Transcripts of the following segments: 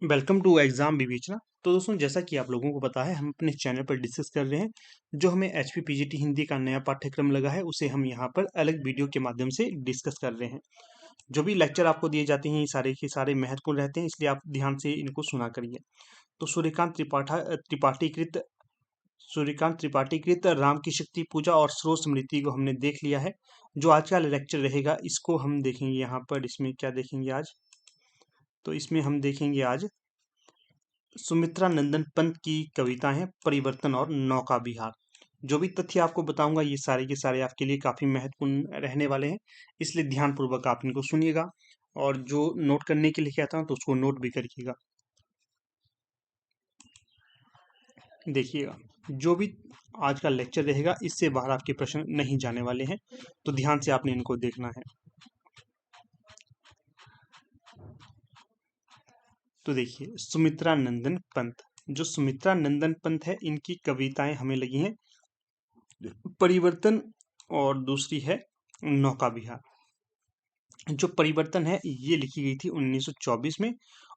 Welcome to exam विवेचना। तो दोस्तों, जैसा कि आप लोगों को पता है, हम अपने चैनल पर डिस्कस कर रहे हैं। जो हमें एचपी पीजीटी हिंदी का नया पाठ्यक्रम लगा है, उसे हम यहाँ पर अलग वीडियो के माध्यम से डिस्कस कर रहे हैं। जो भी लेक्चर आपको दिए जाते हैं, ये सारे के सारे महत्वपूर्ण रहते हैं, इसलिए आप ध्यान से इनको सुना करिए। तो सूर्यकांत त्रिपाठीकृत राम की शक्ति पूजा और स्रोत स्मृति को हमने देख लिया है। जो आज का लेक्चर रहेगा, इसको हम देखेंगे यहाँ पर। इसमें क्या देखेंगे आज? तो इसमें हम देखेंगे आज सुमित्रा नंदन पंत की कविता है परिवर्तन और नौका विहार। जो भी तथ्य आपको बताऊंगा, ये सारे के सारे आपके लिए काफी महत्वपूर्ण रहने वाले हैं, इसलिए ध्यानपूर्वक आप इनको सुनिएगा। और जो नोट करने के लिए कहता हूं, तो उसको नोट भी करिएगा। देखिएगा, जो भी आज का लेक्चर रहेगा, इससे बाहर आपके प्रश्न नहीं जाने वाले हैं, तो ध्यान से आपने इनको देखना है। तो देखिए, सुमित्रा नंदन पंत। जो सुमित्रा नंदन पंत है, इनकी कविताएं हमें लगी हैं परिवर्तन, और दूसरी है नौका विहार। जो परिवर्तन है, ये लिखी गई थी 1924 में।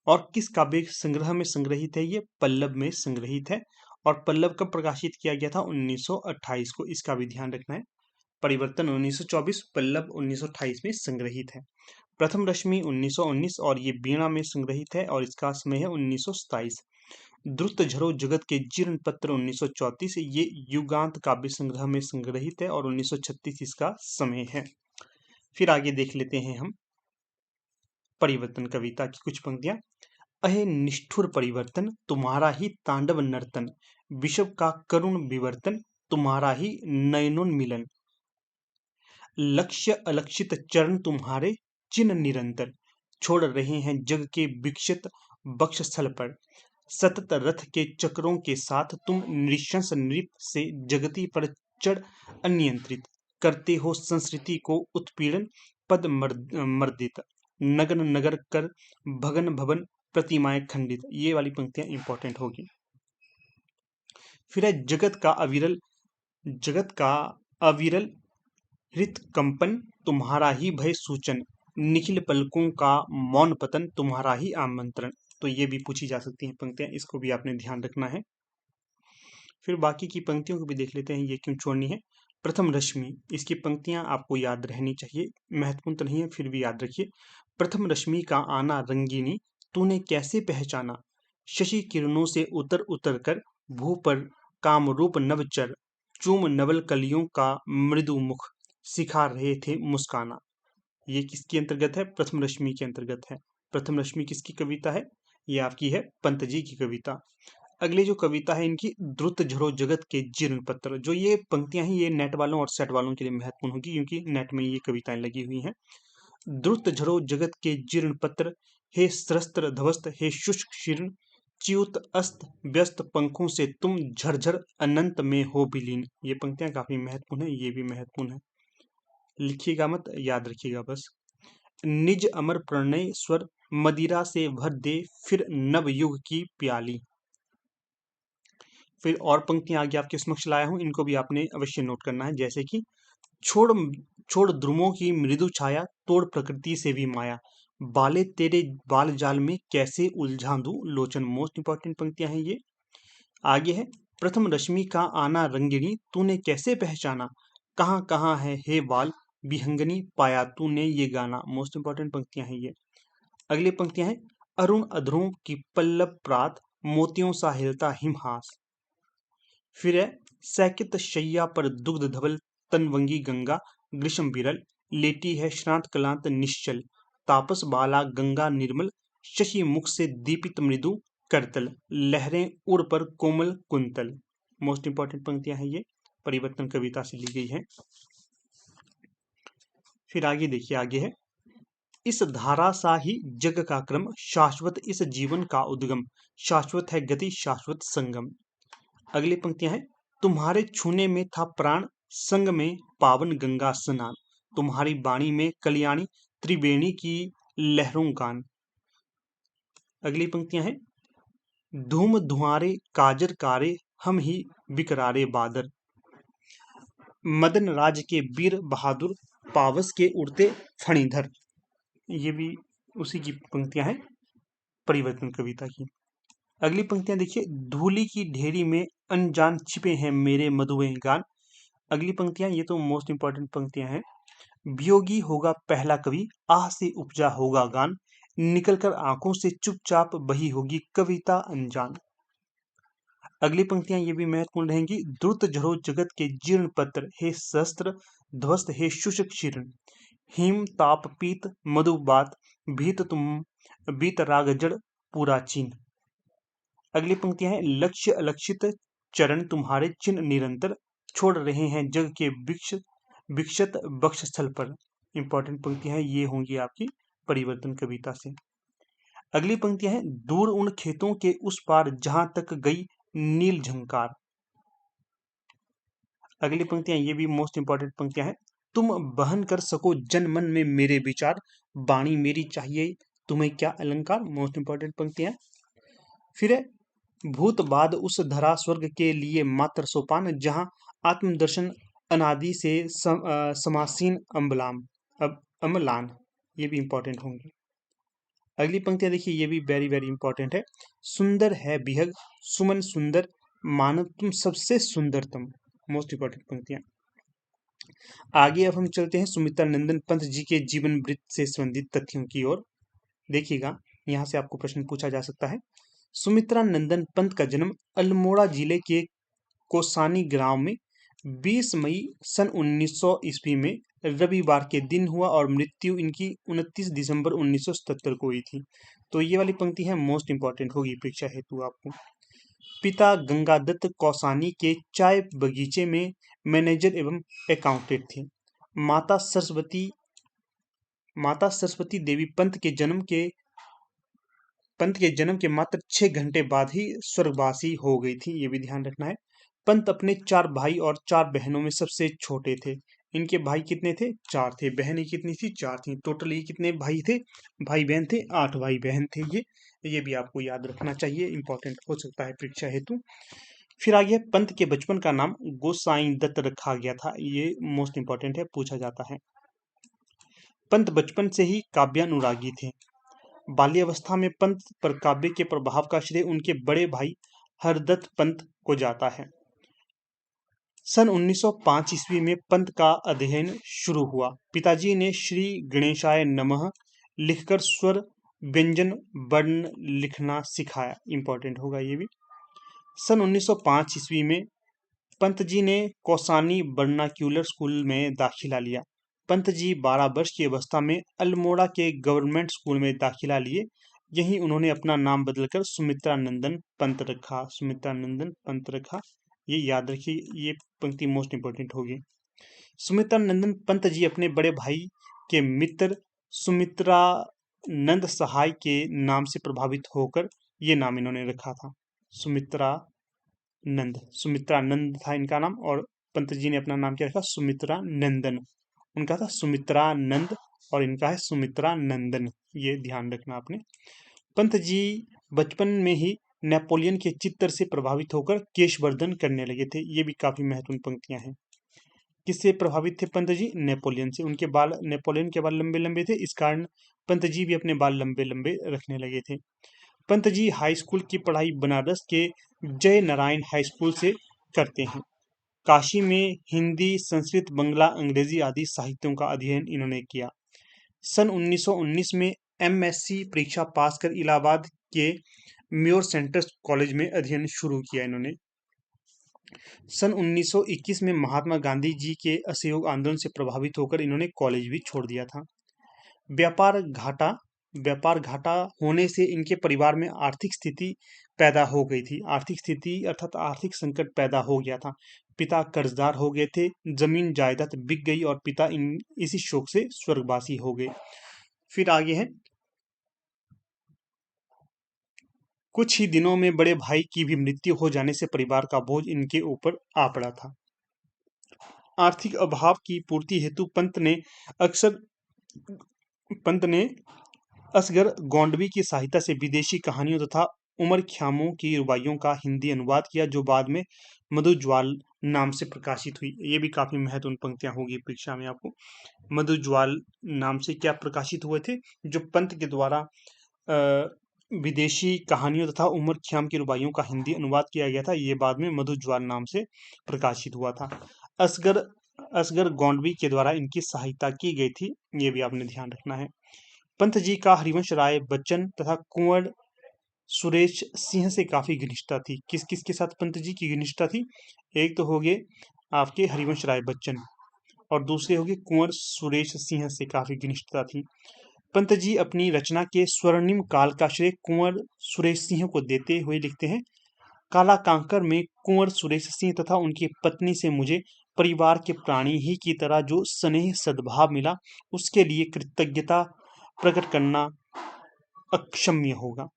और किस काव्य संग्रह में संग्रहित है? ये पल्लव में संग्रहित है। और पल्लव कब प्रकाशित किया गया था? 1928 को। इसका भी ध्यान रखना है। परिवर्तन 1924, पल्लव 1928 में संग्रहित है। प्रथम रश्मि 1919, और ये बीणा में संग्रहित है, और इसका समय है 1927। द्रुत झरो जगत के जीर्ण पत्र 1934, ये युगांत काव्य संग्रह में संग्रहित है, और 1936 इसका समय है। फिर आगे देख लेते हैं हम परिवर्तन कविता की कुछ पंक्तियां। अहे निष्ठुर परिवर्तन, तुम्हारा ही तांडव नर्तन, विषव का करुण विवर्तन, तुम्हारा ही नयनोन्मिलन, लक्ष्य अलक्षित चरण तुम्हारे चिन्ह निरंतर, छोड़ रहे हैं जग के विक्षित वक्षस्थल पर, सतत रथ के चक्रों के साथ तुम नृशंस नृप से जगति पर चढ़ अनियंत्रित, करते हो संस्कृति को उत्पीड़न पद मर्दित, नगन नगर कर भगन भवन प्रतिमाएं खंडित। ये वाली पंक्तियां इंपॉर्टेंट होगी। फिर है जगत का अविरल हृत कंपन, तुम्हारा ही भय सूचन, निखिल पलकों का मौन पतन, तुम्हारा ही आमंत्रण। तो ये भी पूछी जा सकती हैं पंक्तियां, इसको भी आपने ध्यान रखना है। फिर बाकी की पंक्तियों को भी देख लेते हैं, ये क्यों छोड़नी है। प्रथम रश्मि, इसकी पंक्तियां आपको याद रहनी चाहिए, महत्वपूर्ण तो नहीं है, फिर भी याद रखिए। प्रथम रश्मि का आना रंगीनी, तूने कैसे पहचाना, शशि किरणों से उतर उतर कर भू पर कामरूप नवचर, चूम नवल कलियों का मृदु मुख, सिखा रहे थे मुस्काना। ये किसके अंतर्गत है? प्रथम रश्मि के अंतर्गत है। प्रथम रश्मि किसकी कविता है? ये आपकी है पंत जी की कविता। अगली जो कविता है इनकी, द्रुत झरो जगत के जीर्ण पत्र। जो ये पंक्तियां हैं, ये नेट वालों और सेट वालों के लिए महत्वपूर्ण होगी, क्योंकि नेट में ये कविताएं लगी हुई हैं। द्रुत झरो जगत के जीर्ण पत्र, हे स्रस्त्र ध्वस्त, हे शुष्क शीर्ण, च्युत अस्त व्यस्त पंखों से तुम झरझर अनंत में हो विलीन। ये पंक्तियां काफी महत्वपूर्ण है, ये भी महत्वपूर्ण है, लिखिएगा मत, याद रखिएगा बस। निज अमर प्रणय स्वर, मदिरा से भर दे फिर नव युग की प्याली। फिर और पंक्तियां आगे आपके समक्ष लाया हूं, इनको भी आपने अवश्य नोट करना है। जैसे कि छोड़ छोड़ द्रुमों की मृदु छाया, तोड़ प्रकृति से भी माया, बाले तेरे बाल जाल में कैसे उलझा दूं लोचन। मोस्ट इंपॉर्टेंट पंक्तियां हैं ये। आगे है, प्रथम रश्मि का आना रंगिणी, तूने कैसे पहचाना, कहाँ कहाँ है हे बाल विहंगनी, पाया तूने ये गाना। मोस्ट इंपॉर्टेंट पंक्तियां हैं ये। अगली पंक्तियां हैं, अरुण अधरों की पल्लव प्रात, मोतियों सा हिलता हिमहास। फिर है, सैकित शैया पर दुग्ध धवल तनवंगी गंगा, ग्रीष्म विरल लेटी है श्रांत कलांत निश्चल, तापस बाला गंगा निर्मल, शशि मुख से दीपित मृदु करतल, लहरें उड़ पर कोमल कुंतल। मोस्ट इंपॉर्टेंट पंक्तियां हैं ये, परिवर्तन कविता से ली गई है। फिर आगे देखिए, आगे है, इस धारा सा ही जग का क्रम, शाश्वत इस जीवन का उद्गम, शाश्वत है गति शाश्वत संगम। अगली पंक्तियां हैं, तुम्हारे छूने में था प्राण, संग में पावन गंगा स्नान, तुम्हारी बाणी में कल्याणी, त्रिवेणी की लहरों गान। अगली पंक्तियां हैं, धूम धुआरे काजर कारे, हम ही विकरारे बादर, मदन राज के वीर बहादुर, पावस के उड़ते फणीधर। ये भी उसी की पंक्तियां हैं। परिवर्तन कविता की। अगली पंक्तियां देखिए, धूली की ढेरी में अनजान छिपे हैं मेरे मधुमेह गान। अगली पंक्तियां, ये तो मोस्ट इंपॉर्टेंट पंक्तियां हैं। वियोगी होगा पहला कवि, आह से उपजा होगा गान, निकलकर आंखों से चुपचाप बही होगी कविता अनजान। अगली पंक्तियां ये भी महत्वपूर्ण रहेंगी। द्रुत झरो जगत के जीर्ण पत्र, हे शस्त्र ध्वस्त हे शुष्क शीर्ण, हिम ताप पीत मधुबात, भीत तुम बीत राग जड़ पूरा चीन। अगली पंक्तियां हैं, लक्ष्य अलक्षित चरण तुम्हारे चिन्ह निरंतर, छोड़ रहे हैं जग के विक्षत वक्षस्थल पर। इंपॉर्टेंट पंक्तियां हैं, ये होंगी आपकी परिवर्तन कविता से। अगली पंक्तियां हैं, दूर उन खेतों के उस पार जहां तक गई नील झंकार। अगली पंक्तियां ये भी मोस्ट इंपॉर्टेंट पंक्तियां हैं। तुम बहन कर सको जन मन में मेरे विचार, वाणी मेरी चाहिए तुम्हें क्या अलंकार। मोस्ट इंपॉर्टेंट पंक्तियां। फिर है, भूत बाद उस धरा स्वर्ग के लिए मात्र सोपान, जहां आत्मदर्शन अनादि से समासीन अम्लान। ये भी इंपॉर्टेंट होंगे। अगली पंक्तियां देखिए, ये भी वेरी वेरी इंपॉर्टेंट है। सुंदर है बिहग सुमन सुंदर, मानव तुम सबसे सुंदरतम। मोस्ट इंपॉर्टेंट पंक्तियां। आगे अब हम चलते हैं सुमित्रा नंदन पंत जी के जीवन वृत्त से संबंधित तथ्यों की ओर। देखिएगा, यहां से आपको प्रश्न पूछा जा सकता है। सुमित्रा नंदन पंत का जन्म अल्मोड़ा जिले के कोसानी ग्राम में 20 मई सन 1900 ईस्वी में रविवार के दिन हुआ और मृत्यु इनकी 29 दिसंबर 1977 को हुई थी। तो ये वाली पंक्ति है मोस्ट इंपॉर्टेंट होगी परीक्षा हेतु आपको। पिता गंगादत्त कौसानी के चाय बगीचे में मैनेजर एवं अकाउंटेंट थे। माता सरस्वती देवी पंत के जन्म के मात्र 6 घंटे बाद ही स्वर्गवासी हो गई थी, ये भी ध्यान रखना है। पंत अपने 4 भाई और 4 बहनों में सबसे छोटे थे। इनके भाई कितने थे? 4 थे। बहनें कितनी थी? 4 थी। टोटल ये कितने भाई थे? भाई बहन थे 8 भाई बहन थे ये भी आपको याद रखना चाहिए, इंपॉर्टेंट हो सकता है परीक्षा हेतु। फिर आगे पंत के बचपन का नाम गोसाई दत्त रखा गया था, ये मोस्ट इंपॉर्टेंट है, पूछा जाता है। पंत बचपन से ही काव्यानुरागी थे। बाल्यावस्था में पंत पर काव्य के प्रभाव का श्रेय उनके बड़े भाई हरदत्त पंत को जाता है। सन 1905 ईस्वी में पंत का अध्ययन शुरू हुआ। पिताजी ने श्री गणेशाय नमः लिखकर स्वर व्यंजन वर्ण लिखना सिखाया, इंपॉर्टेंट होगा ये भी। सन 1905 ईस्वी में पंत जी ने कौसानी वर्नाक्यूलर स्कूल में दाखिला लिया। पंत जी 12 वर्ष की अवस्था में अल्मोड़ा के गवर्नमेंट स्कूल में दाखिला लिए। यहीं उन्होंने अपना नाम बदलकर सुमित्रा नंदन पंत रखा। सुमित्रा नंदन पंत रखा, ये याद रखिए, ये पंक्ति मोस्ट इंपॉर्टेंट होगी। सुमित्रा नंदन पंत जी अपने बड़े भाई के मित्र सुमित्रा नंद सहाय के नाम से प्रभावित होकर ये नाम इन्होंने रखा था, सुमित्रा नंद था इनका नाम, और पंत जी ने अपना नाम क्या रखा? सुमित्रा नंदन। उनका था सुमित्रा नंद और इनका है सुमित्रा नंदन, ये ध्यान रखना आपने। पंत जी बचपन में ही नेपोलियन के चित्र से प्रभावित होकर केशवर्धन करने लगे थे, ये भी काफी महत्वपूर्ण पंक्तियां हैं। किससे प्रभावित थे पंत जी? नेपोलियन से। उनके बाल, नेपोलियन के बाल लंबे लंबे थे, इस कारण पंत जी भी अपने बाल लंबे लंबे रखने लगे थे। पंत जी हाई स्कूल की पढ़ाई बनारस के जय नारायण हाई स्कूल से करते हैं। काशी में हिंदी, संस्कृत, बंगला, अंग्रेजी आदि साहित्यों का अध्ययन इन्होंने किया। सन 1919 में एमएससी परीक्षा पास कर इलाहाबाद के म्योर सेंटर कॉलेज में अध्ययन शुरू किया इन्होंने। सन 1921 में महात्मा गांधी जी के असहयोग आंदोलन से प्रभावित होकर इन्होंने कॉलेज भी छोड़ दिया था। व्यापार घाटा होने से इनके परिवार में आर्थिक स्थिति पैदा हो गई थी। आर्थिक स्थिति अर्थात आर्थिक संकट पैदा हो गया था। पिता कर्जदार हो गए थे, जमीन जायदाद बिक गई और पिता इसी शोक से स्वर्गवासी हो गए। फिर आगे है, कुछ ही दिनों में बड़े भाई की भी मृत्यु हो जाने से परिवार का बोझ इनके ऊपर आ पड़ा था। आर्थिक अभाव की पूर्ति हेतु पंत ने असगर गोंडवी की सहायता से विदेशी कहानियों तथा उमर ख्यामों की रुबाइयों का हिंदी अनुवाद किया, जो बाद में मधुज्वाल नाम से प्रकाशित हुई। ये भी काफी महत्वपूर्ण पंक्तियां होगी परीक्षा में आपको। मधुज्वाल नाम से क्या प्रकाशित हुए थे? जो पंत के द्वारा विदेशी कहानियों तथा उमर ख़याम की रुबाइयों का हिंदी अनुवाद किया गया था। ये बाद में मधु ज्वाल नाम से प्रकाशित हुआ था। असगर असगर गोंडवी के द्वारा इनकी सहायता की गई थी, ये भी आपने ध्यान रखना है। पंत जी का हरिवंश राय बच्चन तथा कुंवर सुरेश सिंह से काफी घनिष्ठता थी। किस किस के साथ पंत जी की घनिष्ठता थी? एक तो हो गए आपके हरिवंश राय बच्चन और दूसरे हो गए कुंवर सुरेश सिंह से काफी घनिष्ठता थी। पंत जी अपनी रचना के स्वर्णिम काल का श्रेय कुंवर सुरेश सिंह को देते हुए लिखते हैं, काला कांकर में कुंवर सुरेश सिंह तथा उनकी पत्नी से मुझे परिवार के प्राणी ही की तरह जो स्नेह सद्भाव मिला, उसके लिए कृतज्ञता प्रकट करना अक्षम्य होगा।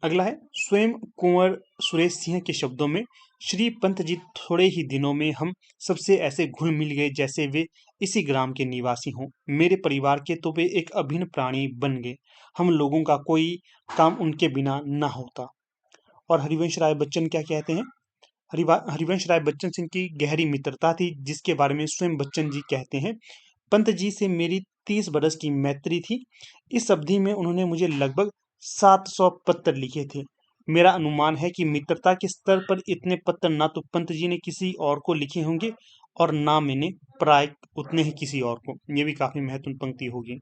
अगला है स्वयं कुंवर सुरेश सिंह के शब्दों में, श्री पंत जी थोड़े ही दिनों में हम सबसे ऐसे घुल मिल गए जैसे वे इसी ग्राम के निवासी हों। मेरे परिवार के तो वे एक अभिन्न प्राणी बन गए। हम लोगों का कोई काम उनके बिना न होता। और हरिवंश राय बच्चन क्या कहते हैं? हरिवंश राय बच्चन से इनकी गहरी मित्रता थी, जिसके बारे में स्वयं बच्चन जी कहते हैं, पंत जी से मेरी 30 बरस की मैत्री थी। इस अवधि में उन्होंने मुझे लगभग 700 पत्र लिखे थे। मेरा अनुमान है कि मित्रता के स्तर पर इतने पत्र ना तो पंत जी ने किसी और को लिखे होंगे और ना मैंने प्राय उतने ही किसी और को। ये भी काफी महत्वपूर्ण पंक्ति होगी।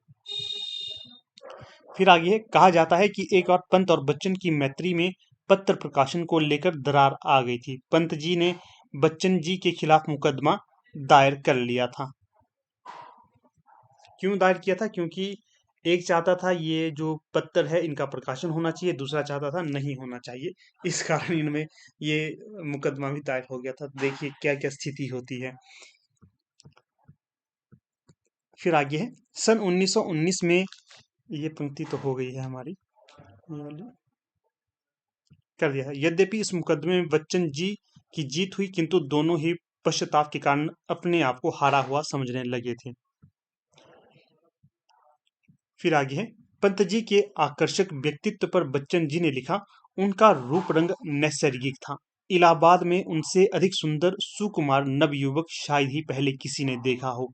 फिर आगे है, कहा जाता है कि एक बार पंत और बच्चन की मैत्री में पत्र प्रकाशन को लेकर दरार आ गई थी। पंत जी ने बच्चन जी के खिलाफ मुकदमा दायर कर लिया था। क्यों दायर किया था? क्योंकि एक चाहता था ये जो पत्र है इनका प्रकाशन होना चाहिए, दूसरा चाहता था नहीं होना चाहिए। इस कारण इनमें ये मुकदमा भी दायर हो गया था। देखिए क्या क्या स्थिति होती है। फिर आगे है, सन 1919 में, ये पंक्ति तो हो गई है हमारी, ये वाली कर दिया है। यद्यपि इस मुकदमे में बच्चन जी की जीत हुई, किंतु दोनों ही पश्चाताप के कारण अपने आप को हारा हुआ समझने लगे थे। फिर आगे है, पंत जी के आकर्षक व्यक्तित्व पर बच्चन जी ने लिखा, उनका रूप रंग नैसर्गिक था। इलाहाबाद में उनसे अधिक सुंदर सुकुमार नवयुवक शायद ही पहले किसी ने देखा हो।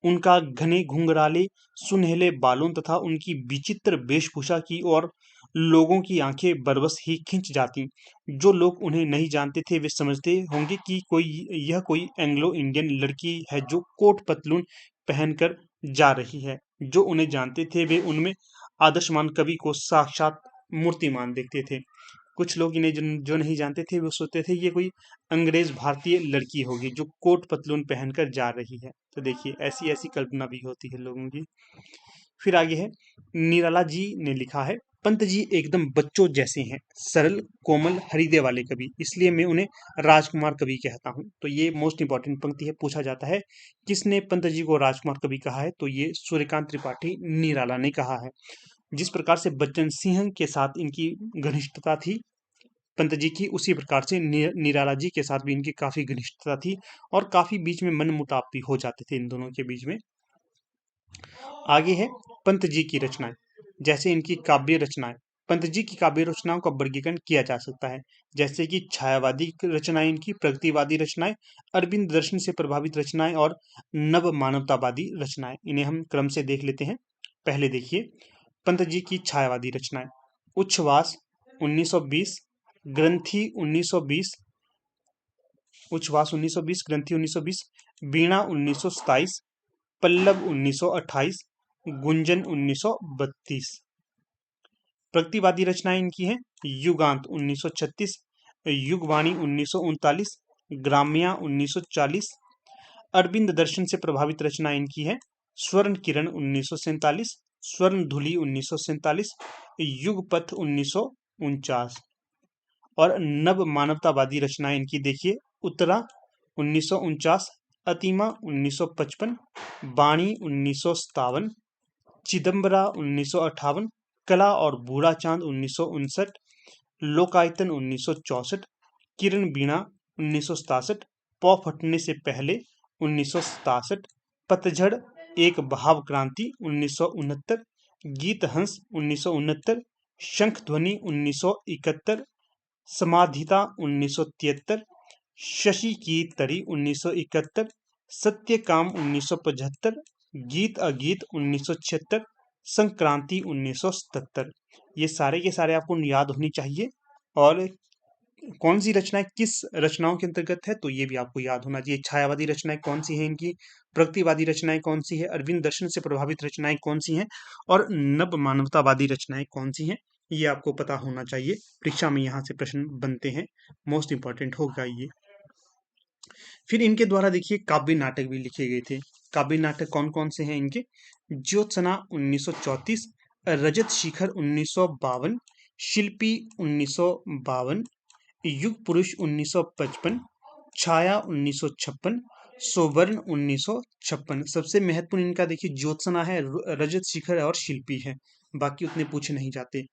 उनका घने घुंघराले सुनहले बालों तथा उनकी विचित्र वेशभूषा की ओर लोगों की आंखें बरबस ही खिंच जाती। जो लोग उन्हें नहीं जानते थे वे समझते होंगे कि कोई एंग्लो इंडियन लड़की है जो कोट पतलून पहनकर जा रही है। जो उन्हें जानते थे वे उनमें आदर्शमान कवि को साक्षात मूर्तिमान देखते थे। कुछ लोग इन्हें जो नहीं जानते थे वो सोचते थे ये कोई अंग्रेज भारतीय लड़की होगी जो कोट पतलून पहनकर जा रही है। तो देखिए ऐसी ऐसी कल्पना भी होती है लोगों की। फिर आगे है, निराला जी ने लिखा है, पंत जी एकदम बच्चों जैसे हैं, सरल कोमल हृदय वाले कवि, इसलिए मैं उन्हें राजकुमार कवि कहता हूँ। तो ये मोस्ट इंपॉर्टेंट पंक्ति है। पूछा जाता है किसने पंत जी को राजकुमार कवि कहा है, तो ये सूर्यकांत त्रिपाठी निराला ने कहा है। जिस प्रकार से बच्चन सिंह के साथ इनकी घनिष्ठता थी पंत जी की, उसी प्रकार से निराला जी के साथ भी इनकी काफी घनिष्ठता थी और काफी बीच में मनमुटाव भी हो जाते थे इन दोनों के बीच में। आगे है पंत जी की रचनाएं, जैसे इनकी काव्य रचनाएं। पंत जी की काव्य रचनाओं का वर्गीकरण किया जा सकता है, जैसे कि छायावादी रचनाएं, इनकी प्रगतिवादी रचनाएं, अरविंद दर्शन से प्रभावित रचनाएं और नव मानवतावादी रचनाएं। इन्हें हम क्रम से देख लेते हैं। पहले देखिए पंत जी की छायावादी रचनाएं, उच्छ्वास 1920, ग्रंथि 1920, उच्छ्वास 1920, ग्रंथि 1920, वीणा 1927, पल्लव 1928, गुंजन 1932। प्रगतिवादी रचनाएं इनकी हैं युगांत 1936, युगवाणी 1939, ग्राम्या 1940। अरविंद दर्शन से प्रभावित रचना इनकी है स्वर्ण किरण 1947, स्वर्ण धुली 1947, युगपथ 1949। और नव मानवतावादी रचनाएं इनकी देखिए उत्तरा 1949, अतिमा 1955, बाणी 1957, चिदम्बरा 1958, कला और बूढ़ा चांद 1959, लोकायतन 1964, किरण बीणा 1967, पौ फटने से पहले 1967, पतझड़ एक भाव क्रांति 1969, गीत हंस 1969, शंख ध्वनि 1971, समाधिता 1973, शशि की तरी 1971, सत्यकाम 1975, गीत अगीत 1976, संक्रांति 1977। ये सारे के सारे आपको याद होनी चाहिए। और कौन सी रचनाएं किस रचनाओं के अंतर्गत है तो ये भी आपको याद होना चाहिए। छायावादी रचनाएं कौन सी हैं इनकी, प्रगतिवादी रचनाएं कौन सी है, अरविंद दर्शन से प्रभावित रचनाएं कौन सी हैं, और नव मानवतावादी रचनाएं कौन सी हैं, ये आपको पता होना चाहिए। परीक्षा में यहाँ से प्रश्न बनते हैं, मोस्ट इंपॉर्टेंट होगा ये। फिर इनके द्वारा देखिए काव्य नाटक भी लिखे गए थे। काव्य नाटक कौन कौन से हैं इनके? ज्योत्सना 1934, रजत शिखर 1952, शिल्पी 1952, युग पुरुष 1955, छाया 1956, सोवर्ण 1956। सबसे महत्वपूर्ण इनका देखिए ज्योत्सना है, रजत शिखर और शिल्पी है, बाकी उतने पूछे नहीं जाते।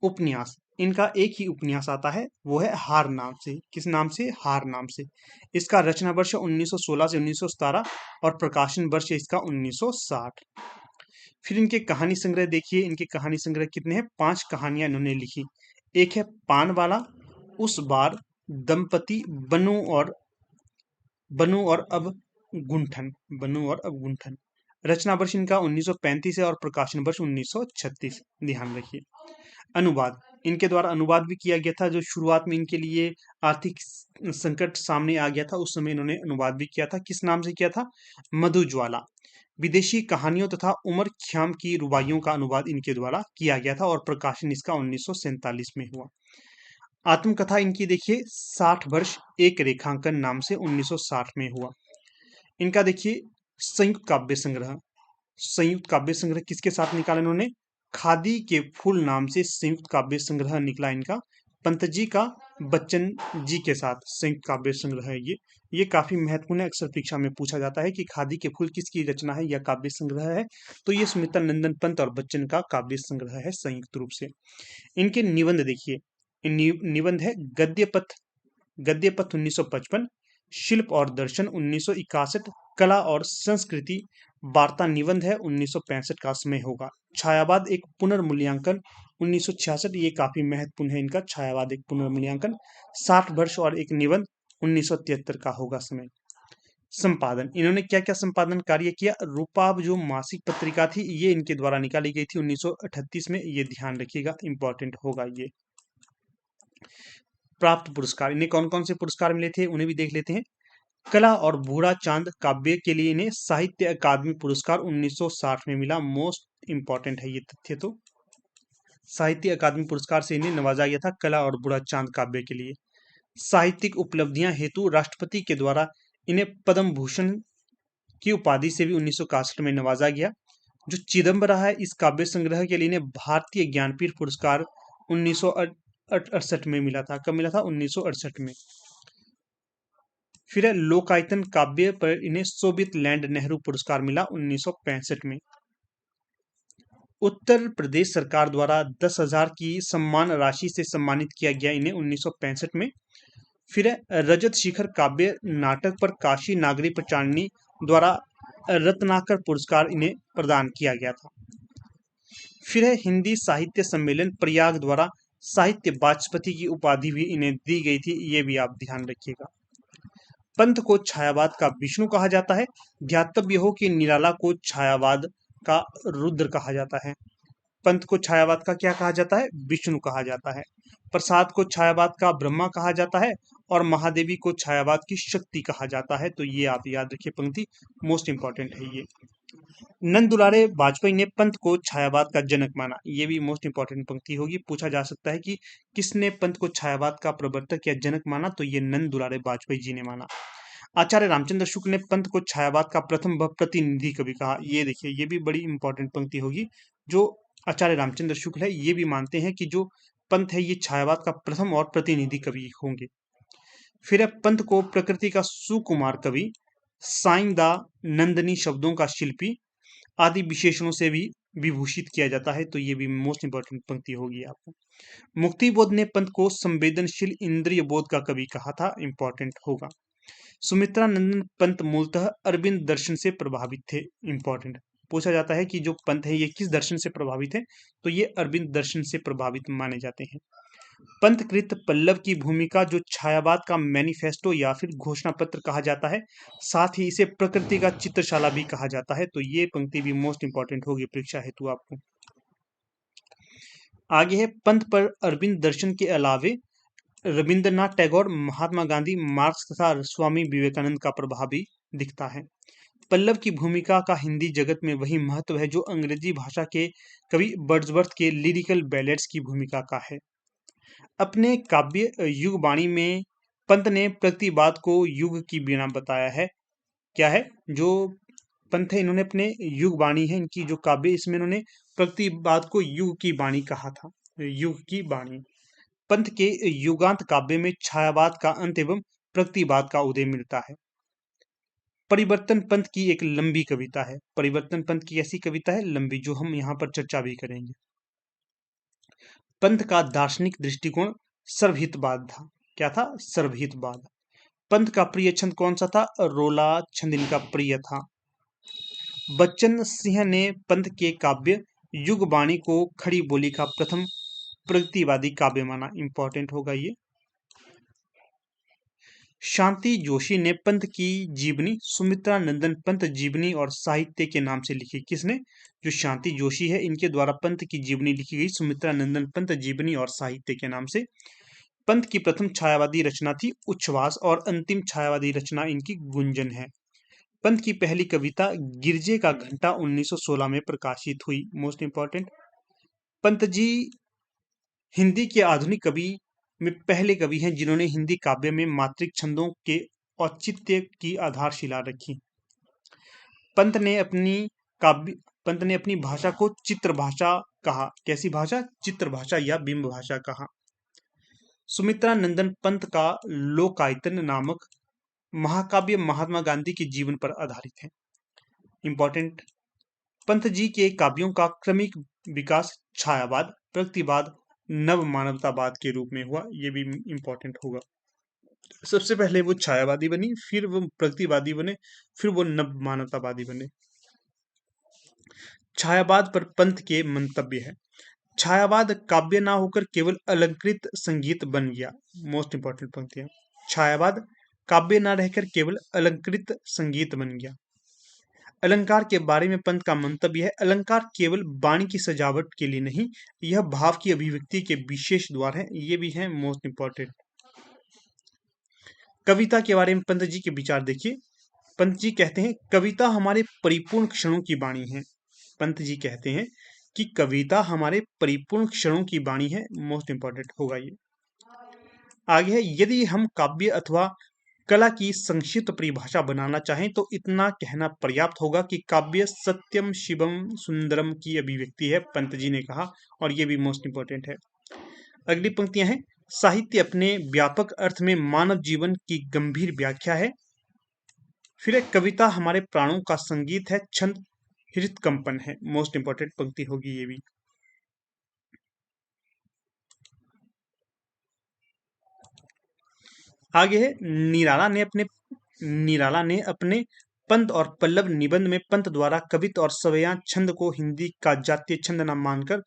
उपन्यास, इनका एक ही उपन्यास आता है, वो है हार नाम से। किस नाम से? हार नाम से। इसका रचना वर्ष 1916 से 1917 और प्रकाशन वर्ष इसका 1960। फिर इनके कहानी संग्रह देखिए, इनके कहानी संग्रह कितने हैं? 5 कहानियां इन्होंने लिखी। एक है पान वाला, उस बार, दंपति, बनू और अब गुंठन। रचना वर्ष इनका 1935 है और प्रकाशन वर्ष 1936। ध्यान रखिए। अनुवाद, इनके द्वारा अनुवाद भी किया गया था। जो शुरुआत में इनके लिए आर्थिक संकट सामने आ गया था, उस समय इन्होंने अनुवाद भी किया था। किस नाम से किया था? मधुज्वाला। विदेशी कहानियों तथा उमर ख़्याम की रुबाइयों का अनुवाद इनके द्वारा किया गया था और प्रकाशन इसका 1947 में हुआ। आत्मकथा इनकी देखिए 60 वर्ष एक रेखांकन नाम से 1960 में हुआ। इनका देखिए संयुक्त काव्य संग्रह किसके साथ निकाला इन्होंने? खादी के फूल नाम से संयुक्त काव्य संग्रह निकला इनका, पंत जी का बच्चन जी के साथ संयुक्त काव्य संग्रह है ये काफी महत्वपूर्ण है। अक्सर परीक्षा में पूछा जाता है कि खादी के फूल किसकी रचना है या काव्य संग्रह है, तो ये सुमित्रा नंदन पंत और बच्चन का काव्य संग्रह है संयुक्त रूप से। इनके निबंध देखिए, निबंध है गद्यपथ 1955, शिल्प और दर्शन 1961, कला और संस्कृति वार्ता निबंध है 1965 का समय होगा। छायावाद एक पुनर्मूल्यांकन 1966, ये काफी महत्वपूर्ण है इनका, छायावाद एक पुनर्मूल्यांकन। 60 वर्ष और एक निबंध 1973 का होगा समय। संपादन, इन्होंने क्या क्या संपादन कार्य किया? रूपाब जो मासिक पत्रिका थी, ये इनके द्वारा निकाली गई थी 1938 में, ये ध्यान रखिएगा, इंपॉर्टेंट होगा ये। प्राप्त पुरस्कार, इन्हें कौन कौन से पुरस्कार मिले थे उन्हें भी देख लेते हैं। कला और बूढ़ा चांद काव्य के लिए इन्हें साहित्य अकादमी पुरस्कार 1960 में मिला। मोस्ट इंपॉर्टेंट है ये तथ्य, तो साहित्य अकादमी पुरस्कार से इन्हें नवाजा गया था कला और बूढ़ा चांद काव्य के लिए। साहित्यिक उपलब्धियां हेतु राष्ट्रपति के द्वारा इन्हें पद्म भूषण की उपाधि से भी 1961 में नवाजा गया। जो चिदम्बरा है, इस काव्य संग्रह के लिए इन्हें भारतीय ज्ञानपीठ पुरस्कार 1968 में मिला था। कब मिला था? 1968 में। फिर है लोकायतन काव्य पर इन्हें सोवियत लैंड नेहरू पुरस्कार मिला 1965 में। उत्तर प्रदेश सरकार द्वारा 10,000 की सम्मान राशि से सम्मानित किया गया इन्हें 1965 में। फिर है रजत शिखर काव्य नाटक पर काशी नागरी प्रचारणी द्वारा रत्नाकर पुरस्कार इन्हें प्रदान किया गया था। फिर है हिंदी साहित्य सम्मेलन प्रयाग द्वारा साहित्य वाचस्पति की उपाधि भी इन्हें दी गई थी, ये भी आप ध्यान रखिएगा। पंथ को छायावाद का विष्णु कहा जाता है। ध्यातव्य हो कि निराला को छायावाद का रुद्र कहा जाता है। पंथ को छायावाद का क्या कहा जाता है? विष्णु कहा जाता है। प्रसाद को छायावाद का ब्रह्मा कहा जाता है और महादेवी को छायावाद की शक्ति कहा जाता है। तो ये आप याद रखिए, पंक्ति मोस्ट इंपॉर्टेंट है ये। नंद दुलारे वाजपेयी ने पंथ को छायावाद का जनक माना, ये भी मोस्ट इंपॉर्टेंट पंक्ति होगी। पूछा जा सकता है कि किसने पंथ को छायावाद का प्रवर्तक या जनक माना, तो ये नंद दुलारे वाजपेयी जी ने माना। आचार्य रामचंद्र शुक्ल ने पंथ को छायावाद का प्रथम प्रतिनिधि कवि कहा। ये देखिए, ये भी बड़ी इंपॉर्टेंट पंक्ति होगी। जो आचार्य रामचंद्र शुक्ल है, ये भी मानते हैं कि जो पंथ है ये छायावाद का प्रथम और प्रतिनिधि कवि होंगे। फिर पंथ को प्रकृति का सुकुमार कवि, साइंदा नंदनी शब्दों का शिल्पी आदि विशेषणों से भी विभूषित किया जाता है। तो ये भी मोस्ट इंपॉर्टेंट पंक्ति होगी आपको। मुक्तिबोध ने पंथ को संवेदनशील इंद्रिय बोध का कवि कहा था, इंपॉर्टेंट होगा। सुमित्रा नंदन पंत मूलतः अरविंद दर्शन से प्रभावित थे, इंपॉर्टेंट। पूछा जाता है कि जो पंत है ये किस दर्शन से प्रभावित है, तो ये अरविंद दर्शन से प्रभावित माने जाते हैं। पंथकृत पल्लव की भूमिका जो छायावाद का मैनिफेस्टो या फिर घोषणा पत्र कहा जाता है, साथ ही इसे प्रकृति का चित्रशाला भी कहा जाता है। तो ये पंक्ति भी मोस्ट इंपॉर्टेंट होगी परीक्षा हेतु आपको। आगे है पंथ पर अरविंद दर्शन के अलावे रविंद्रनाथ टैगोर, महात्मा गांधी, मार्क्स तथा स्वामी विवेकानंद का प्रभाव भी दिखता है। पल्लव की भूमिका का हिंदी जगत में वही महत्व है जो अंग्रेजी भाषा के कवि वर्ड्सवर्थ के लिरिकल बैलेड्स की भूमिका का है। अपने काव्य युगवाणी में पंत ने प्रतिवाद को युग की वीणा बताया है। क्या है जो पंथ है, इन्होंने अपने युगवाणी है इनकी जो काव्य, इसमें इन्होंने प्रतिवाद को युग की वाणी कहा था। युग की वाणी। पंथ के युगांत काव्य में छायावाद का अंत एवं प्रतिवाद का उदय मिलता है। परिवर्तन पंथ की एक लंबी कविता है। परिवर्तन पंथ की ऐसी कविता है लंबी, जो हम यहाँ पर चर्चा भी करेंगे। पंथ का दार्शनिक दृष्टिकोण सर्वहितवाद था। क्या था? सर्वहितवाद। पंथ का प्रिय छंद कौन सा था? रोला छंद इनका प्रिय था। बच्चन सिंह ने पंथ के काव्य युगवाणी को खड़ी बोली का प्रथम प्रतिवादी काव्य माना। इंपॉर्टेंट होगा ये। शांति जोशी ने पंथ की जीवनी सुमित्रा नंदन पंत जीवनी और साहित्य के नाम से लिखी। किसने? जो शांति जोशी है, इनके द्वारा पंथ की जीवनी लिखी गई सुमित्रा नंदन पंत जीवनी और साहित्य के नाम से। पंथ की प्रथम छायावादी रचना थी उच्छ्वास और अंतिम छायावादी रचना इनकी गुंजन है। पंथ की पहली कविता गिरजे का घंटा 1916 में प्रकाशित हुई। Most important. पंत जी हिंदी के आधुनिक कवि में पहले कवि हैं जिन्होंने हिंदी काव्य में मात्रिक छंदों के औचित्य की आधारशिला रखी। पंत ने अपनी भाषा को चित्र भाषा कहा। कैसी भाषा? चित्र भाषा या बिंब भाषा कहा। सुमित्रा नंदन पंत का लोकायतन नामक महाकाव्य महात्मा गांधी के जीवन पर आधारित है। इंपॉर्टेंट। पंत जी के काव्यों का क्रमिक विकास छायावाद, प्रतिवाद, नव मानवतावाद के रूप में हुआ। ये भी इंपॉर्टेंट होगा। सबसे पहले वो छायावादी बनी, फिर वो प्रतिवादी बने, फिर वो नव मानवतावादी बने। छायावाद पर पंत के मंतव्य है। छायावाद काव्य ना होकर केवल अलंकृत संगीत बन गया। मोस्ट इंपॉर्टेंट पंक्तियां। छायावाद काव्य ना रहकर केवल अलंकृत संगीत बन गया। अलंकार के बारे में पंत का मंतव्य है, अलंकार केवल वाणी की सजावट के लिए नहीं, यह भाव की अभिव्यक्ति के विशेष द्वार है। ये भी है मोस्ट इंपॉर्टेंट। कविता के बारे में पंत जी के विचार देखिए। पंत जी कहते हैं कविता हमारे परिपूर्ण क्षणों की वाणी है। पंत जी कहते हैं कि कविता हमारे परिपूर्ण क्षणों की वाणी है। मोस्ट इंपॉर्टेंट होगा ये। आगे है, यदि हम काव्य अथवा कला की संक्षिप्त परिभाषा बनाना चाहें तो इतना कहना पर्याप्त होगा कि काव्य सत्यम शिवम सुंदरम की अभिव्यक्ति है, पंत जी ने कहा। और ये भी मोस्ट इंपॉर्टेंट है। अगली पंक्तियां हैं, साहित्य अपने व्यापक अर्थ में मानव जीवन की गंभीर व्याख्या है। फिर एक कविता हमारे प्राणों का संगीत है, छंद हृदकंपन है। मोस्ट इंपॉर्टेंट पंक्ति होगी ये भी। आगे है, निराला ने अपने पंत और पल्लव निबंध में पंत द्वारा कवित और सवैया छंद को हिंदी का जातीय छंद न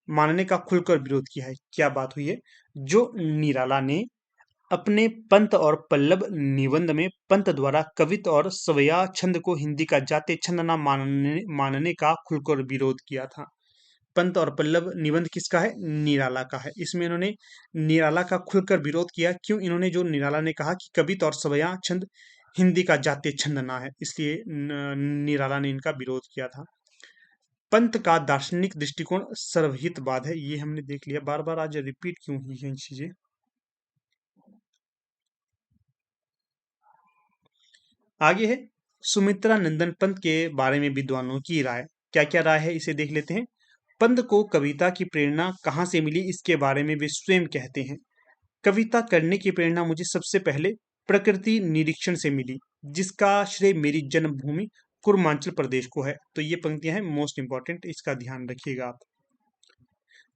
मानने का खुलकर विरोध किया है। क्या बात हुई है? जो निराला ने अपने पंत और पल्लव निबंध में पंत द्वारा कवित और सवैया छंद को हिंदी का जातीय छंद न मानने का खुलकर विरोध किया था। पंत और पल्लव निबंध किसका है? निराला का है। इसमें इन्होंने निराला का खुलकर विरोध किया। क्यों? इन्होंने जो निराला ने कहा कि कवित और सवैया छंद हिंदी का जातीय छंद ना है, इसलिए निराला ने इनका विरोध किया था। पंत का दार्शनिक दृष्टिकोण सर्वहितवाद है। ये हमने देख लिया, बार बार आज रिपीट क्यों हुई है चीजें। आगे है, सुमित्रा नंदन पंत के बारे में विद्वानों की राय। क्या क्या राय है इसे देख लेते हैं। पंत को कविता की प्रेरणा कहाँ से मिली, इसके बारे में वे स्वयं कहते हैं, कविता करने की प्रेरणा मुझे सबसे पहले प्रकृति निरीक्षण से मिली, जिसका श्रेय मेरी जन्मभूमि कुर्मांचल प्रदेश को है। तो ये पंक्तियां हैं मोस्ट इंपॉर्टेंट, इसका ध्यान रखिएगा आप।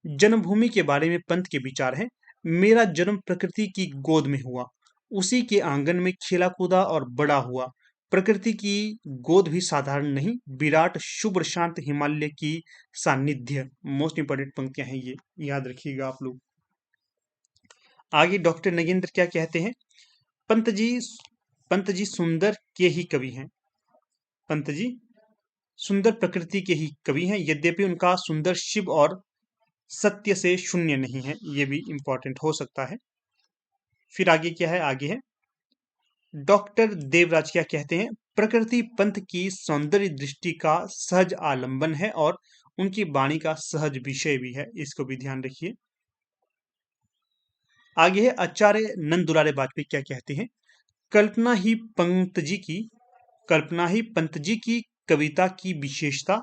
जन्मभूमि के बारे में पंत के विचार हैं, मेरा जन्म प्रकृति की गोद में हुआ, उसी के आंगन में खेला कूदा और बड़ा हुआ। प्रकृति की गोद भी साधारण नहीं, विराट शुभ्र शांत हिमालय की सानिध्य। मोस्ट इंपॉर्टेंट पंक्तियां हैं ये, याद रखिएगा आप लोग। आगे डॉक्टर नगेंद्र क्या कहते हैं, पंत जी सुंदर के ही कवि हैं। पंत जी सुंदर प्रकृति के ही कवि हैं, यद्यपि उनका सुंदर शिव और सत्य से शून्य नहीं है, ये भी इंपॉर्टेंट हो सकता है। फिर आगे क्या है, आगे है डॉक्टर देवराज क्या कहते हैं, प्रकृति पंथ की सौंदर्य दृष्टि का सहज आलंबन है और उनकी वाणी का सहज विषय भी है, इसको भी ध्यान रखिए। आगे है आचार्य नंद दुलारे वाजपेयी क्या कहते हैं, कल्पना ही पंत जी की कल्पना ही पंत जी की कविता की विशेषता,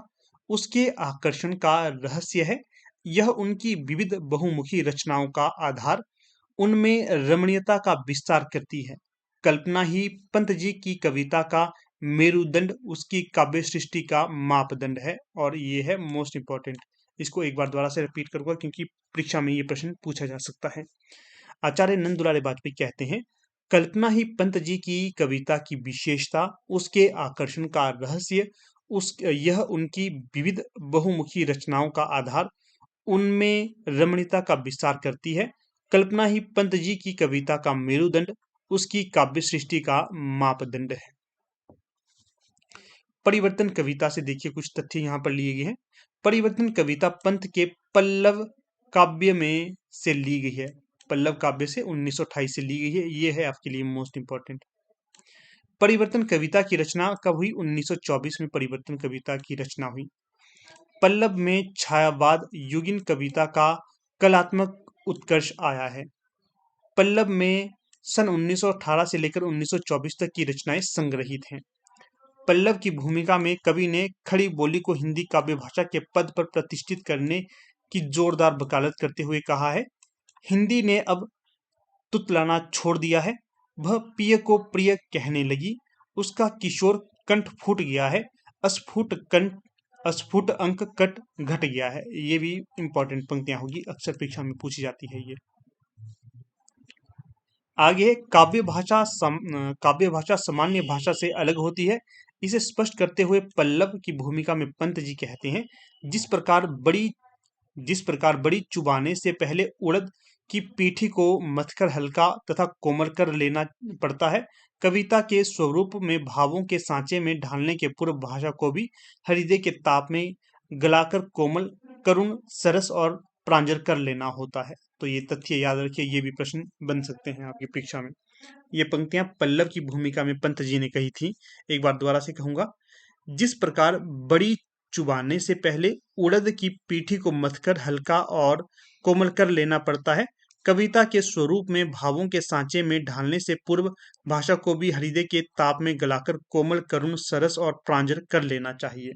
उसके आकर्षण का रहस्य है। यह उनकी विविध बहुमुखी रचनाओं का आधार, उनमें रमणीयता का विस्तार करती है। कल्पना ही पंत जी की कविता का मेरुदंड, उसकी काव्य सृष्टि का मापदंड है। और ये है मोस्ट इंपॉर्टेंट, इसको एक बार दोबारा से रिपीट करूंगा क्योंकि परीक्षा में ये प्रश्न पूछा जा सकता है। आचार्य नंद दुलारे वाजपेयी कहते हैं, कल्पना ही पंत जी की कविता की विशेषता, उसके आकर्षण का रहस्य, यह उनकी विविध बहुमुखी रचनाओं का आधार, उनमें रमणीयता का विस्तार करती है। कल्पना ही पंत जी की कविता का मेरुदंड, उसकी काव्य सृष्टि का मापदंड है। परिवर्तन कविता से देखिए कुछ तथ्य यहाँ पर लिए गए हैं। परिवर्तन कविता पंत के पल्लव काव्य में से ली गई है, पल्लव काव्य से 1928 से ली गई है, ये है आपके लिए मोस्ट इंपॉर्टेंट। परिवर्तन कविता की रचना कब हुई, 1924 में परिवर्तन कविता की रचना हुई। पल्लव में छायावाद युगीन कविता का कलात्मक उत्कर्ष आया है। पल्लव में सन 1918 से लेकर 1924 तक की रचनाएं संग्रहित हैं। पल्लव की भूमिका में कवि ने खड़ी बोली को हिंदी काव्य भाषा के पद पर प्रतिष्ठित करने की जोरदार वकालत करते हुए कहा है, हिंदी ने अब तुतलाना छोड़ दिया है, वह प्रिय को प्रिय कहने लगी, उसका किशोर कंठ फूट गया है, अस्फुट अंक कट घट गया है। ये भी इंपॉर्टेंट पंक्तियां होगी, अक्सर परीक्षा में पूछी जाती है ये। आगे काव्य भाषा सामान्य भाषा से अलग होती है, इसे स्पष्ट करते हुए पल्लव की भूमिका में पंत जी कहते हैं, जिस प्रकार बड़ी चुबाने से पहले उड़द की पीठी को मथकर हल्का तथा कोमल कर लेना पड़ता है, कविता के स्वरूप में भावों के सांचे में ढालने के पूर्व भाषा को भी हृदय के ताप में गलाकर कोमल, करुण, सरस और प्रांजल कर लेना होता है। तो ये तथ्य याद रखिए, ये भी प्रश्न बन सकते हैं आपकी परीक्षा में। ये पंक्तियां पल्लव की भूमिका में पंत जी ने कही थी, एक बार दोबारा से कहूंगा। जिस प्रकार बड़ी चुबाने से पहले उड़द की पीठी को मथकर हल्का और कोमल कर लेना पड़ता है, कविता के स्वरूप में भावों के सांचे में ढालने से पूर्व भाषा को भी हृदय के ताप में गलाकर कोमल, करुण, सरस और प्रांजल कर लेना चाहिए।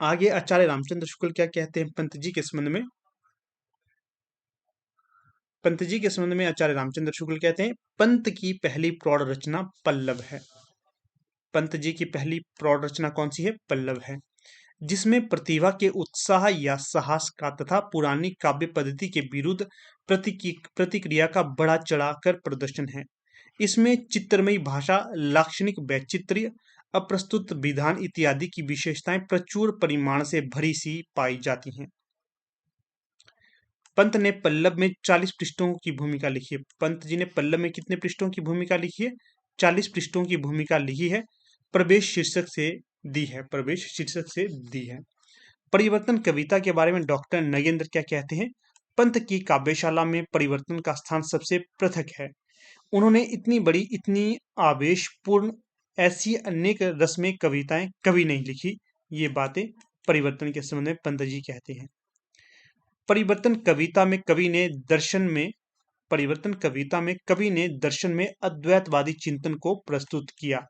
आगे आचार्य रामचंद्र शुक्ल क्या कहते हैं पंत जी के संबंध में। पंत जी के संबंध में आचार्य रामचंद्र शुक्ल कहते हैं, पंत की पहली प्रौढ़ रचना पल्लव है। पंत जी की पहली प्रौढ़ रचना कौन सी है, पल्लव है, जिसमें प्रतिभा के उत्साह या साहस का तथा पुरानी काव्य पद्धति के विरुद्ध प्रतिक्रिया का बड़ा चढ़ाकर प्रदर्शन है। इसमें चित्रमयी भाषा, लाक्षणिक वैचित्र्य, अप्रस्तुत विधान इत्यादि की विशेषताएं प्रचुर परिमाण से भरी सी पाई जाती हैं। पंत ने पल्लव में 40 पृष्ठों की भूमिका लिखी है। पंत जी ने पल्लव में कितने पृष्ठों की भूमिका लिखी है, 40 पृष्ठों की भूमिका लिखी है। प्रवेश शीर्षक से दी है। परिवर्तन कविता के बारे में डॉक्टर नगेंद्र क्या कहते हैं, पंत की काव्यशाला में परिवर्तन का स्थान सबसे पृथक है। उन्होंने इतनी बड़ी, इतनी आवेशपूर्ण, ऐसी अनेक रस्में कविताएं कभी नहीं लिखी। ये बातें परिवर्तन के संबंध में पंत जी कहते हैं। परिवर्तन कविता में कवि ने दर्शन में अद्वैतवादी चिंतन को प्रस्तुत किया।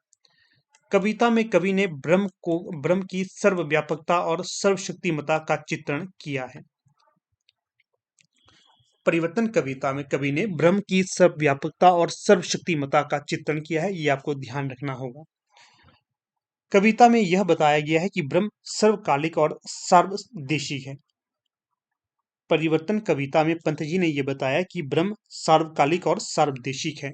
कविता में कवि ने ब्रह्म की सर्वव्यापकता और सर्वशक्तिमता का चित्रण किया है। परिवर्तन कविता में कवि ने ब्रह्म की सर्वव्यापकता और सर्वशक्तिमता का चित्रण किया है, ये आपको ध्यान रखना होगा। कविता में यह बताया गया है कि ब्रह्म सर्वकालिक और सार्वदेशिक है। परिवर्तन कविता में पंत जी ने यह बताया कि ब्रह्म सार्वकालिक और सार्वदेशिक है।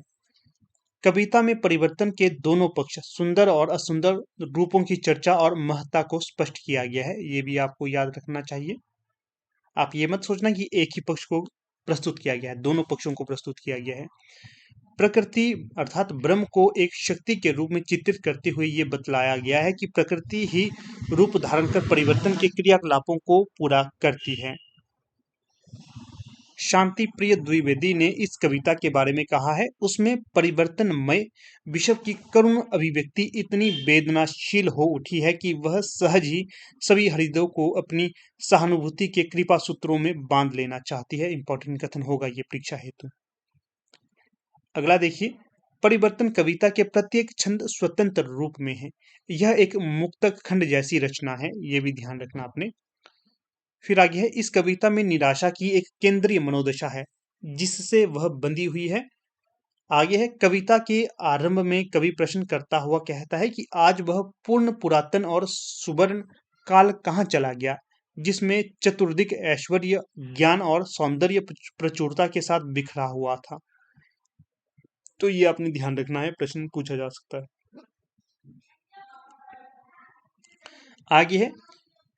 कविता में परिवर्तन के दोनों पक्ष, सुंदर और असुंदर रूपों की चर्चा और महत्ता को स्पष्ट किया गया है, ये भी आपको याद रखना चाहिए। आप ये मत सोचना कि एक ही पक्ष को प्रस्तुत किया गया है, दोनों पक्षों को प्रस्तुत किया गया है। प्रकृति अर्थात ब्रह्म को एक शक्ति के रूप में चित्रित करते हुए ये बतलाया गया है कि प्रकृति ही रूप धारण कर परिवर्तन के क्रियाकलापों को पूरा करती है। शांति प्रिय द्विवेदी ने इस कविता के बारे में कहा है, उसमें परिवर्तनमय विश्व की करुण अभिव्यक्ति इतनी वेदनाशील हो उठी है कि वह सहज ही सभी हृदयों को अपनी सहानुभूति के कृपा सूत्रों में बांध लेना चाहती है। इंपॉर्टेंट कथन होगा ये परीक्षा हेतु। अगला देखिए, परिवर्तन कविता के प्रत्येक छंद स्वतंत्र रूप में है। यह एक मुक्तक खंड जैसी रचना है, ये भी ध्यान रखना आपने। फिर आगे है, इस कविता में निराशा की एक केंद्रीय मनोदशा है जिससे वह बंधी हुई है। आगे है, कविता के आरंभ में कवि प्रश्न करता हुआ कहता है कि आज वह पूर्ण पुरातन और सुवर्ण काल कहाँ चला गया जिसमें चतुर्दिक ऐश्वर्य, ज्ञान और सौंदर्य प्रचुरता के साथ बिखरा हुआ था। तो ये आपने ध्यान रखना है, प्रश्न पूछा जा सकता है। आगे है,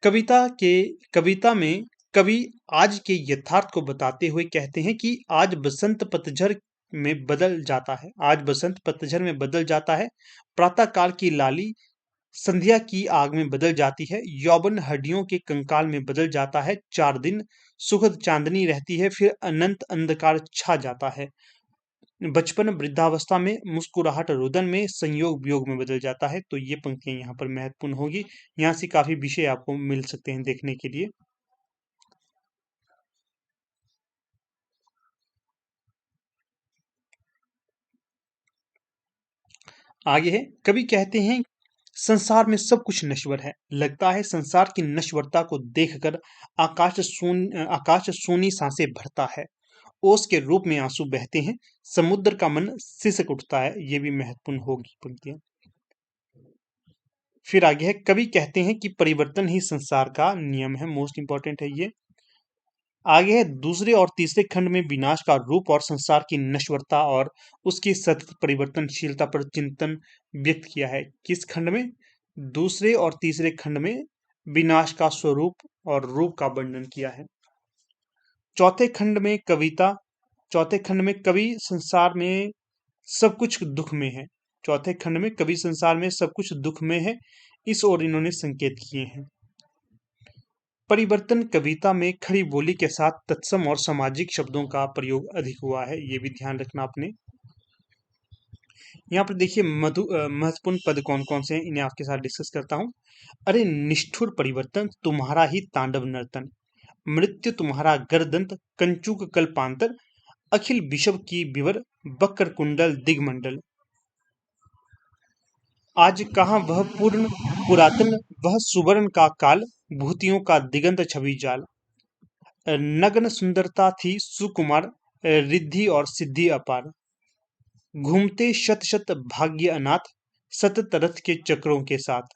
कविता में कवि आज के यथार्थ को बताते हुए कहते हैं कि आज बसंत पतझड़ में बदल जाता है, आज बसंत पतझड़ में बदल जाता है, प्रातः काल की लाली संध्या की आग में बदल जाती है, यौवन हड्डियों के कंकाल में बदल जाता है, 4 दिन सुखद चांदनी रहती है, फिर अनंत अंधकार छा जाता है, बचपन वृद्धावस्था में, मुस्कुराहट रुदन में, संयोग वियोग में बदल जाता है। तो ये पंक्तियां यहाँ पर महत्वपूर्ण होगी, यहाँ से काफी विषय आपको मिल सकते हैं देखने के लिए। आगे है, कवि कहते हैं संसार में सब कुछ नश्वर है, लगता है संसार की नश्वरता को देखकर आकाश सोनी सांसें भरता है, ओस के रूप में आंसू बहते हैं, समुद्र का मन सिसक उठता है। ये भी महत्वपूर्ण होगी पंक्तियां। फिर आगे है, कवि कहते हैं कि परिवर्तन ही संसार का नियम है, मोस्ट इंपॉर्टेंट है ये। आगे है, दूसरे और तीसरे खंड में विनाश का रूप और संसार की नश्वरता और उसकी सतत परिवर्तनशीलता पर चिंतन व्यक्त किया है। किस खंड में? दूसरे और तीसरे खंड में विनाश का स्वरूप और रूप का वर्णन किया है। चौथे खंड में कवि संसार में सब कुछ दुख में है, चौथे खंड में कवि संसार में सब कुछ दुख में है, इस ओर इन्होंने संकेत किए हैं। परिवर्तन कविता में खड़ी बोली के साथ तत्सम और सामाजिक शब्दों का प्रयोग अधिक हुआ है, ये भी ध्यान रखना आपने। यहाँ पर देखिए महत्वपूर्ण पद कौन कौन से हैं, इन्हें आपके साथ डिस्कस करता हूँ। अरे निष्ठुर परिवर्तन तुम्हारा ही तांडव नर्तन, मृत्यु तुम्हारा गर्दंत कंचुक कल्पांतर, अखिल विश्व की विवर बकर कुंडल दिगमंडल। आज कहाँ वह पूर्ण पुरातन, वह सुवर्ण का काल, भूतियों का दिगंत छवि जाल, नग्न सुंदरता थी सुकुमार, रिद्धि और सिद्धि अपार, घूमते शत शत भाग्य अनाथ, सतत रथ के चक्रों के साथ,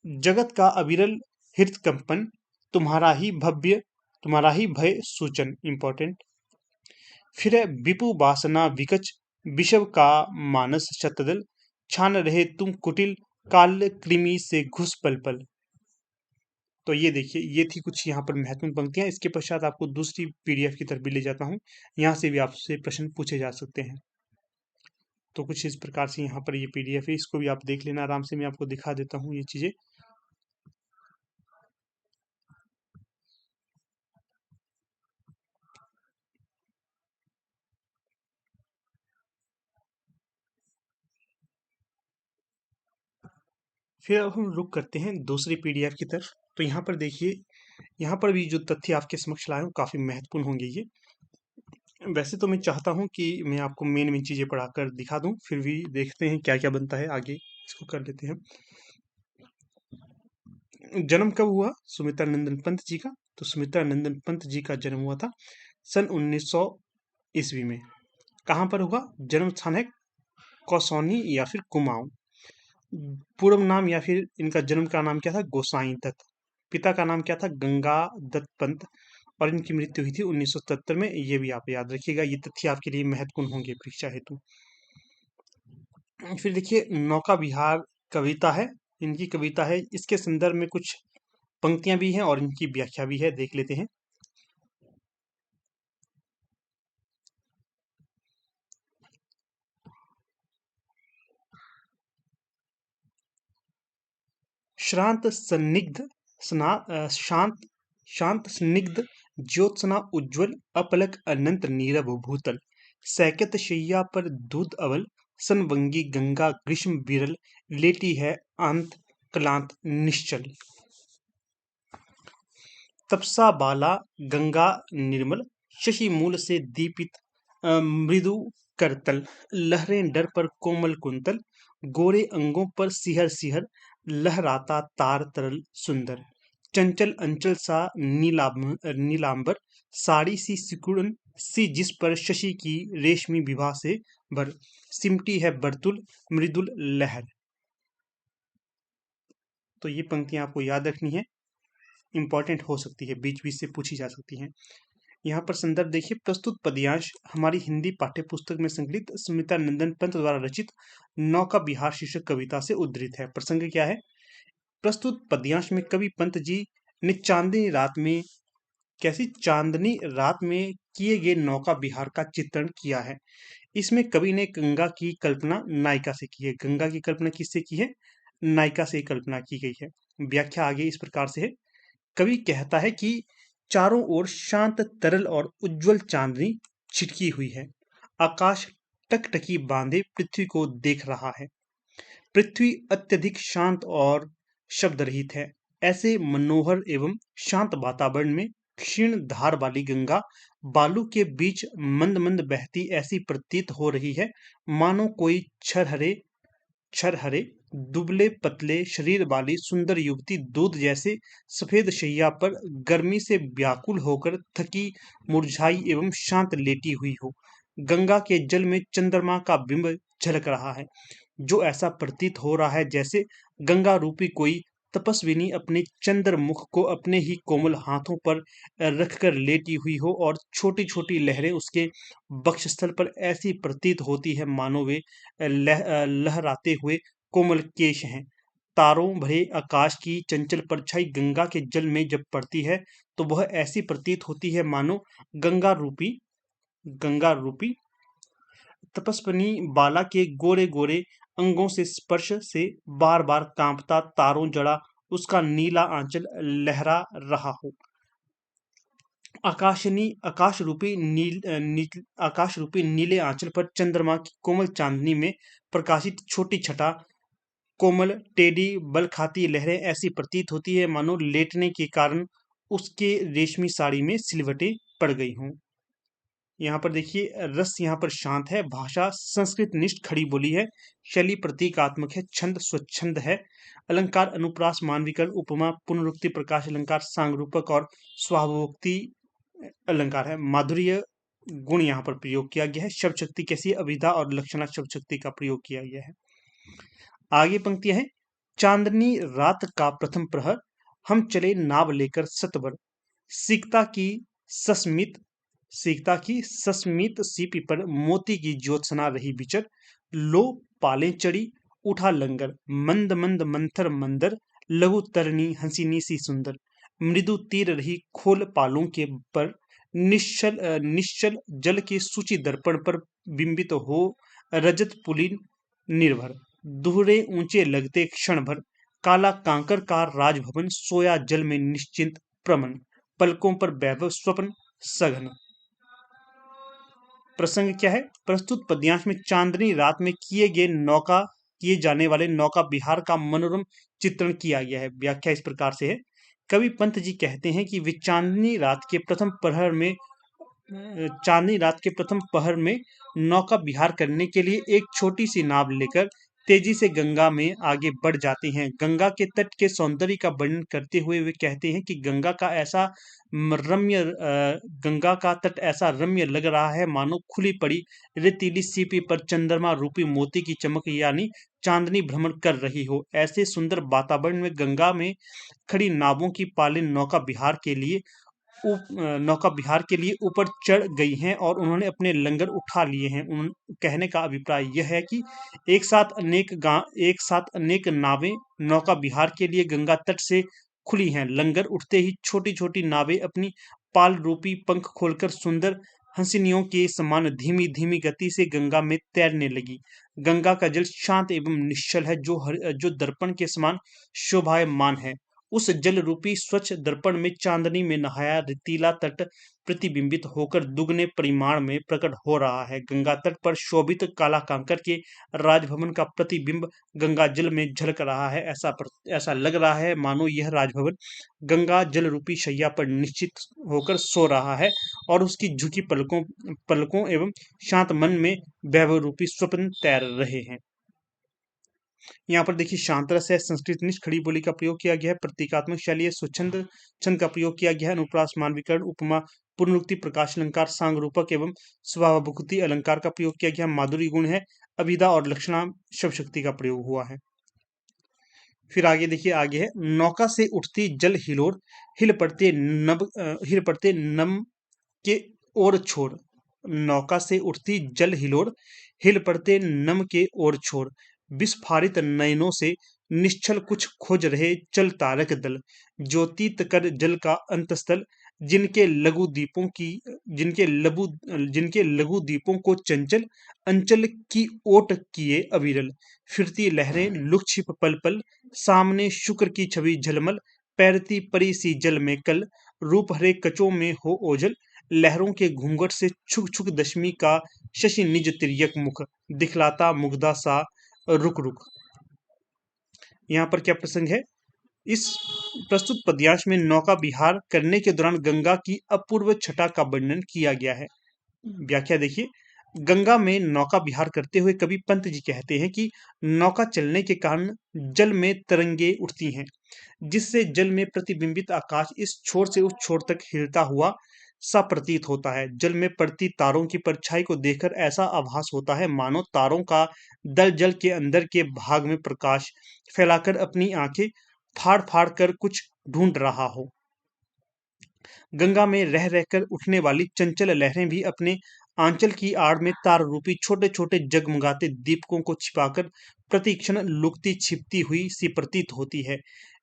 जगत का अविरल हृत कंपन, तुम्हारा ही भय सूचन। इंपॉर्टेंट। फिर है, विपु वासना विकच विषव का मानस शतदल, छान रहे तुम कुटिल काल कृमि से घुस पल पल। तो ये देखिए, ये थी कुछ यहाँ पर महत्वपूर्ण पंक्तियां। इसके पश्चात आपको दूसरी पीडीएफ की तरफ भी ले जाता हूँ, यहाँ से भी आपसे प्रश्न पूछे जा सकते हैं। तो कुछ इस प्रकार से यहाँ पर ये पीडीएफ है, इसको भी आप देख लेना आराम से, मैं आपको दिखा देता हूँ ये चीजें। फिर अब हम रुक करते हैं दूसरी पीडीएफ की तरफ। तो यहाँ पर देखिए, यहाँ पर भी जो तथ्य आपके समक्ष लाए हूँ काफी महत्वपूर्ण होंगे ये। वैसे तो मैं चाहता हूँ कि मैं आपको मेन मेन चीजें पढ़ाकर दिखा दूं, फिर भी देखते हैं क्या क्या बनता है आगे, इसको कर लेते हैं। जन्म कब हुआ सुमित्रा नंदन पंत जी का? तो सुमित्रा नंदन पंत जी का जन्म हुआ था सन 1900 ईस्वी में। कहाँ पर हुआ? जन्म स्थान है कौसौनी या फिर कुमाऊं। पूर्व नाम या फिर इनका जन्म का नाम क्या था? गोसाई दत्त। पिता का नाम क्या था? गंगा दत्त पंत। और इनकी मृत्यु हुई थी 1977 में। ये भी आप याद रखिएगा, ये तथ्य आपके लिए महत्वपूर्ण होंगे परीक्षा हेतु। फिर देखिए, नौका विहार कविता है, इनकी कविता है, इसके संदर्भ में कुछ पंक्तियां भी हैं और इनकी व्याख्या भी है, देख लेते हैं। श्रांत सन्निग्ध शांत शांत स्निग्ध ज्योत्सना उज्ज्वल अपलक अनंत नीरव भूतल सैकत शैया पर दूध अवल सनवंगी गंगा ग्रीष्म विरल लेटी है आंत क्लांत निश्चल। तपसा बाला गंगा निर्मल शशि मूल से दीपित मृदु करतल लहरें डर पर कोमल कुंतल गोरे अंगों पर सिहर सिहर लहराता तार तरल सुंदर चंचल अंचल सा नीलांबर साड़ी सी सिकुड़न सी जिस पर शशि की रेशमी विभा से भर सिमटी है बर्तुल मृदुल लहर। तो ये पंक्तियां आपको याद रखनी है, इंपॉर्टेंट हो सकती है, बीच बीच से पूछी जा सकती हैं। यहाँ पर संदर्भ देखिए, प्रस्तुत पद्यांश हमारी हिंदी पाठ्य पुस्तक में संकलित सुमित्रा नंदन पंत द्वारा रचित नौका विहार शीर्षक कविता से उद्धृत है। प्रसंग क्या है? प्रस्तुत पद्यांश में कवि पंत जी ने चांदनी रात में किए गए नौका विहार का चित्रण किया है। इसमें कवि ने गंगा की कल्पना नायिका से की है। गंगा की कल्पना किससे की है? नायिका से कल्पना की गई है। व्याख्या आगे इस प्रकार से है। कवि कहता है कि चारों ओर शांत तरल और उज्जवल चांदनी छिटकी हुई है। आकाश टकटकी बांधे पृथ्वी को देख रहा है। पृथ्वी अत्यधिक शांत और शब्द रहित है। ऐसे मनोहर एवं शांत वातावरण में क्षीण धार वाली गंगा बालू के बीच मंद मंद बहती ऐसी प्रतीत हो रही है, मानो कोई छरहरे दुबले पतले शरीर वाली सुंदर युवती दूध जैसे सफेद शैया पर गर्मी से व्याकुल होकर थकी मुरझाई एवं शांत लेटी हुई हो। गंगा के जल में चंद्रमा का बिंब झलक रहा है, जो ऐसा प्रतीत हो रहा है जैसे गंगा रूपी कोई तपस्विनी अपने चंद्र मुख को अपने ही कोमल हाथों पर रखकर लेटी हुई हो और छोटी छोटी लहरें उसके वक्षस्थल पर ऐसी प्रतीत होती है मानो वे लहराते हुए कोमल केश हैं। तारों भरे आकाश की चंचल परछाई गंगा के जल में जब पड़ती है तो वह ऐसी प्रतीत होती है मानो गंगा रूपी तपस्विनी बाला के गोरे गोरे अंगों से स्पर्श से बार बार कांपता तारों जड़ा उसका नीला आंचल लहरा रहा हो। आकाश रूपी नीले आंचल पर चंद्रमा की कोमल चांदनी में प्रकाशित छोटी छटा कोमल टेढ़ी बल खाती लहरें ऐसी प्रतीत होती है मानो लेटने के कारण उसके रेशमी साड़ी में सिलवटें पड़ गई हों। यहाँ पर देखिए, रस यहाँ पर शांत है, भाषा संस्कृत निष्ठ खड़ी बोली है, शैली प्रतीकात्मक है, छंद स्वच्छंद है, अलंकार अनुप्रास मानविकरण उपमा पुनरुक्ति प्रकाश अलंकार सांगरूपक और स्वाभोक्ति अलंकार है। माधुर्य गुण यहाँ पर प्रयोग किया गया है। शब्द शक्ति कैसी? अभिधा और लक्षणा शब्द शक्ति का प्रयोग किया गया है। आगे पंक्तियां है। चांदनी रात का प्रथम प्रहर हम चले नाव लेकर सतवर सीखता की सस्मित सीपी पर मोती की ज्योत्सना रही विचर लो पाले चढ़ी उठा लंगर मंद मंद मंथर मंदर लघु तरनी हंसिनी सी सुंदर मृदु तीर रही खोल पालों के पर निश्चल जल के सूची दर्पण पर बिंबित हो रजत पुलिन निर्भर दोहरे ऊंचे लगते क्षण भर काला कांकर का राजभवन सोया जल में निश्चिंत प्रमन पलकों पर वैभव स्वप्न सघन। प्रसंग क्या है? प्रस्तुत पद्यांश में चांदनी रात में किए जाने वाले नौका विहार का मनोरम चित्रण किया गया है। व्याख्या इस प्रकार से है। कवि पंत जी कहते हैं कि वे चांदनी रात के प्रथम पहर में नौका विहार करने के लिए एक छोटी सी नाव लेकर तेजी से गंगा में आगे बढ़ जाते हैं। गंगा के तट के सौंदर्य का वर्णन करते हुए वे कहते हैं कि गंगा का तट ऐसा रम्य लग रहा है मानो खुली पड़ी रेतीली सीपी पर चंद्रमा रूपी मोती की चमक यानी चांदनी भ्रमण कर रही हो। ऐसे सुंदर वातावरण में गंगा में खड़ी नावों की पालें नौका विहार के लिए ऊपर चढ़ गई हैं और उन्होंने अपने लंगर उठा लिए हैं। कहने का अभिप्राय यह है कि एक साथ अनेक नावें नौका विहार के लिए गंगा तट से खुली हैं। लंगर उठते ही छोटी छोटी नावें अपनी पाल रूपी पंख खोलकर सुंदर हंसिनियों के समान धीमी धीमी गति से गंगा में तैरने लगी। गंगा का जल शांत एवं निश्चल है, जो दर्पण के समान शोभायमान है। उस जल रूपी स्वच्छ दर्पण में चांदनी में नहाया रेतीला तट प्रतिबिंबित होकर दुगने परिमाण में प्रकट हो रहा है। गंगा तट पर शोभित काला कांकर के राजभवन का प्रतिबिंब गंगा जल में झलक रहा है। ऐसा लग रहा है मानो यह राजभवन गंगा जल रूपी शैया पर निश्चित होकर सो रहा है और उसकी झुकी पलकों एवं शांत मन में वैभव रूपी स्वप्न तैर रहे हैं। यहाँ पर देखिए शांत रस है, संस्कृत निष्ठ खड़ी बोली का प्रयोग किया गया है, प्रतीकात्मक शैली है, स्वच्छंद छंद का प्रयोग किया गया है, अनुप्रास मानवीकरण उपमा पुनरुक्ति प्रकाश अलंकार सांग रूपक एवं स्वभावभुक्ति अलंकार का प्रयोग किया गया है, माधुरी गुण है, अभिधा और लक्षणा शब्द शक्ति का प्रयोग हुआ है। फिर आगे देखिए, आगे है नौका से उठती जल हिलोर हिल पड़ते नम के ओर छोर। नौका से उठती जल हिलोर हिल पड़ते नम के ओर छोर। विस्फारित नयनों से निश्चल कुछ खोज रहे चल तारक दल। ज्योतित कर जल का अंतस्थल जिनके लघु दीपों को चंचल अंचल की ओट किए अविरल। फिरती लहरें लुक छिप पल पल, सामने शुक्र की छवि झलमल। पैरती परी सी जल में कल, रूप हरे कचों में हो ओझल। लहरों के घूंघट से छुक छुक दशमी का शशि निज तिर्यक मुख, दिखलाता मुग्धा सा रुक रुक। यहाँ पर क्या प्रसंग है? इस प्रस्तुत पद्यांश में नौका विहार करने के दौरान गंगा की अपूर्व छटा का वर्णन किया गया है। व्याख्या देखिए, गंगा में नौका विहार करते हुए कवि पंत जी कहते हैं कि नौका चलने के कारण जल में तरंगे उठती हैं, जिससे जल में प्रतिबिंबित आकाश इस छोर से उस छोर तक हिलता हुआ सा प्रतीत होता है। जल में पड़ती तारों की परछाई को देखकर ऐसा आभास होता है मानो तारों का दल जल के अंदर के भाग में प्रकाश फैलाकर अपनी आंखें फाड़ फाड़ कर कुछ ढूंढ रहा हो। गंगा में रह रहकर उठने वाली चंचल लहरें भी अपने आंचल की आड़ में तार रूपी छोटे छोटे जगमगाते दीपकों को छिपाकर प्रतिक्षण लुकती छिपती हुई सी प्रतीत होती है।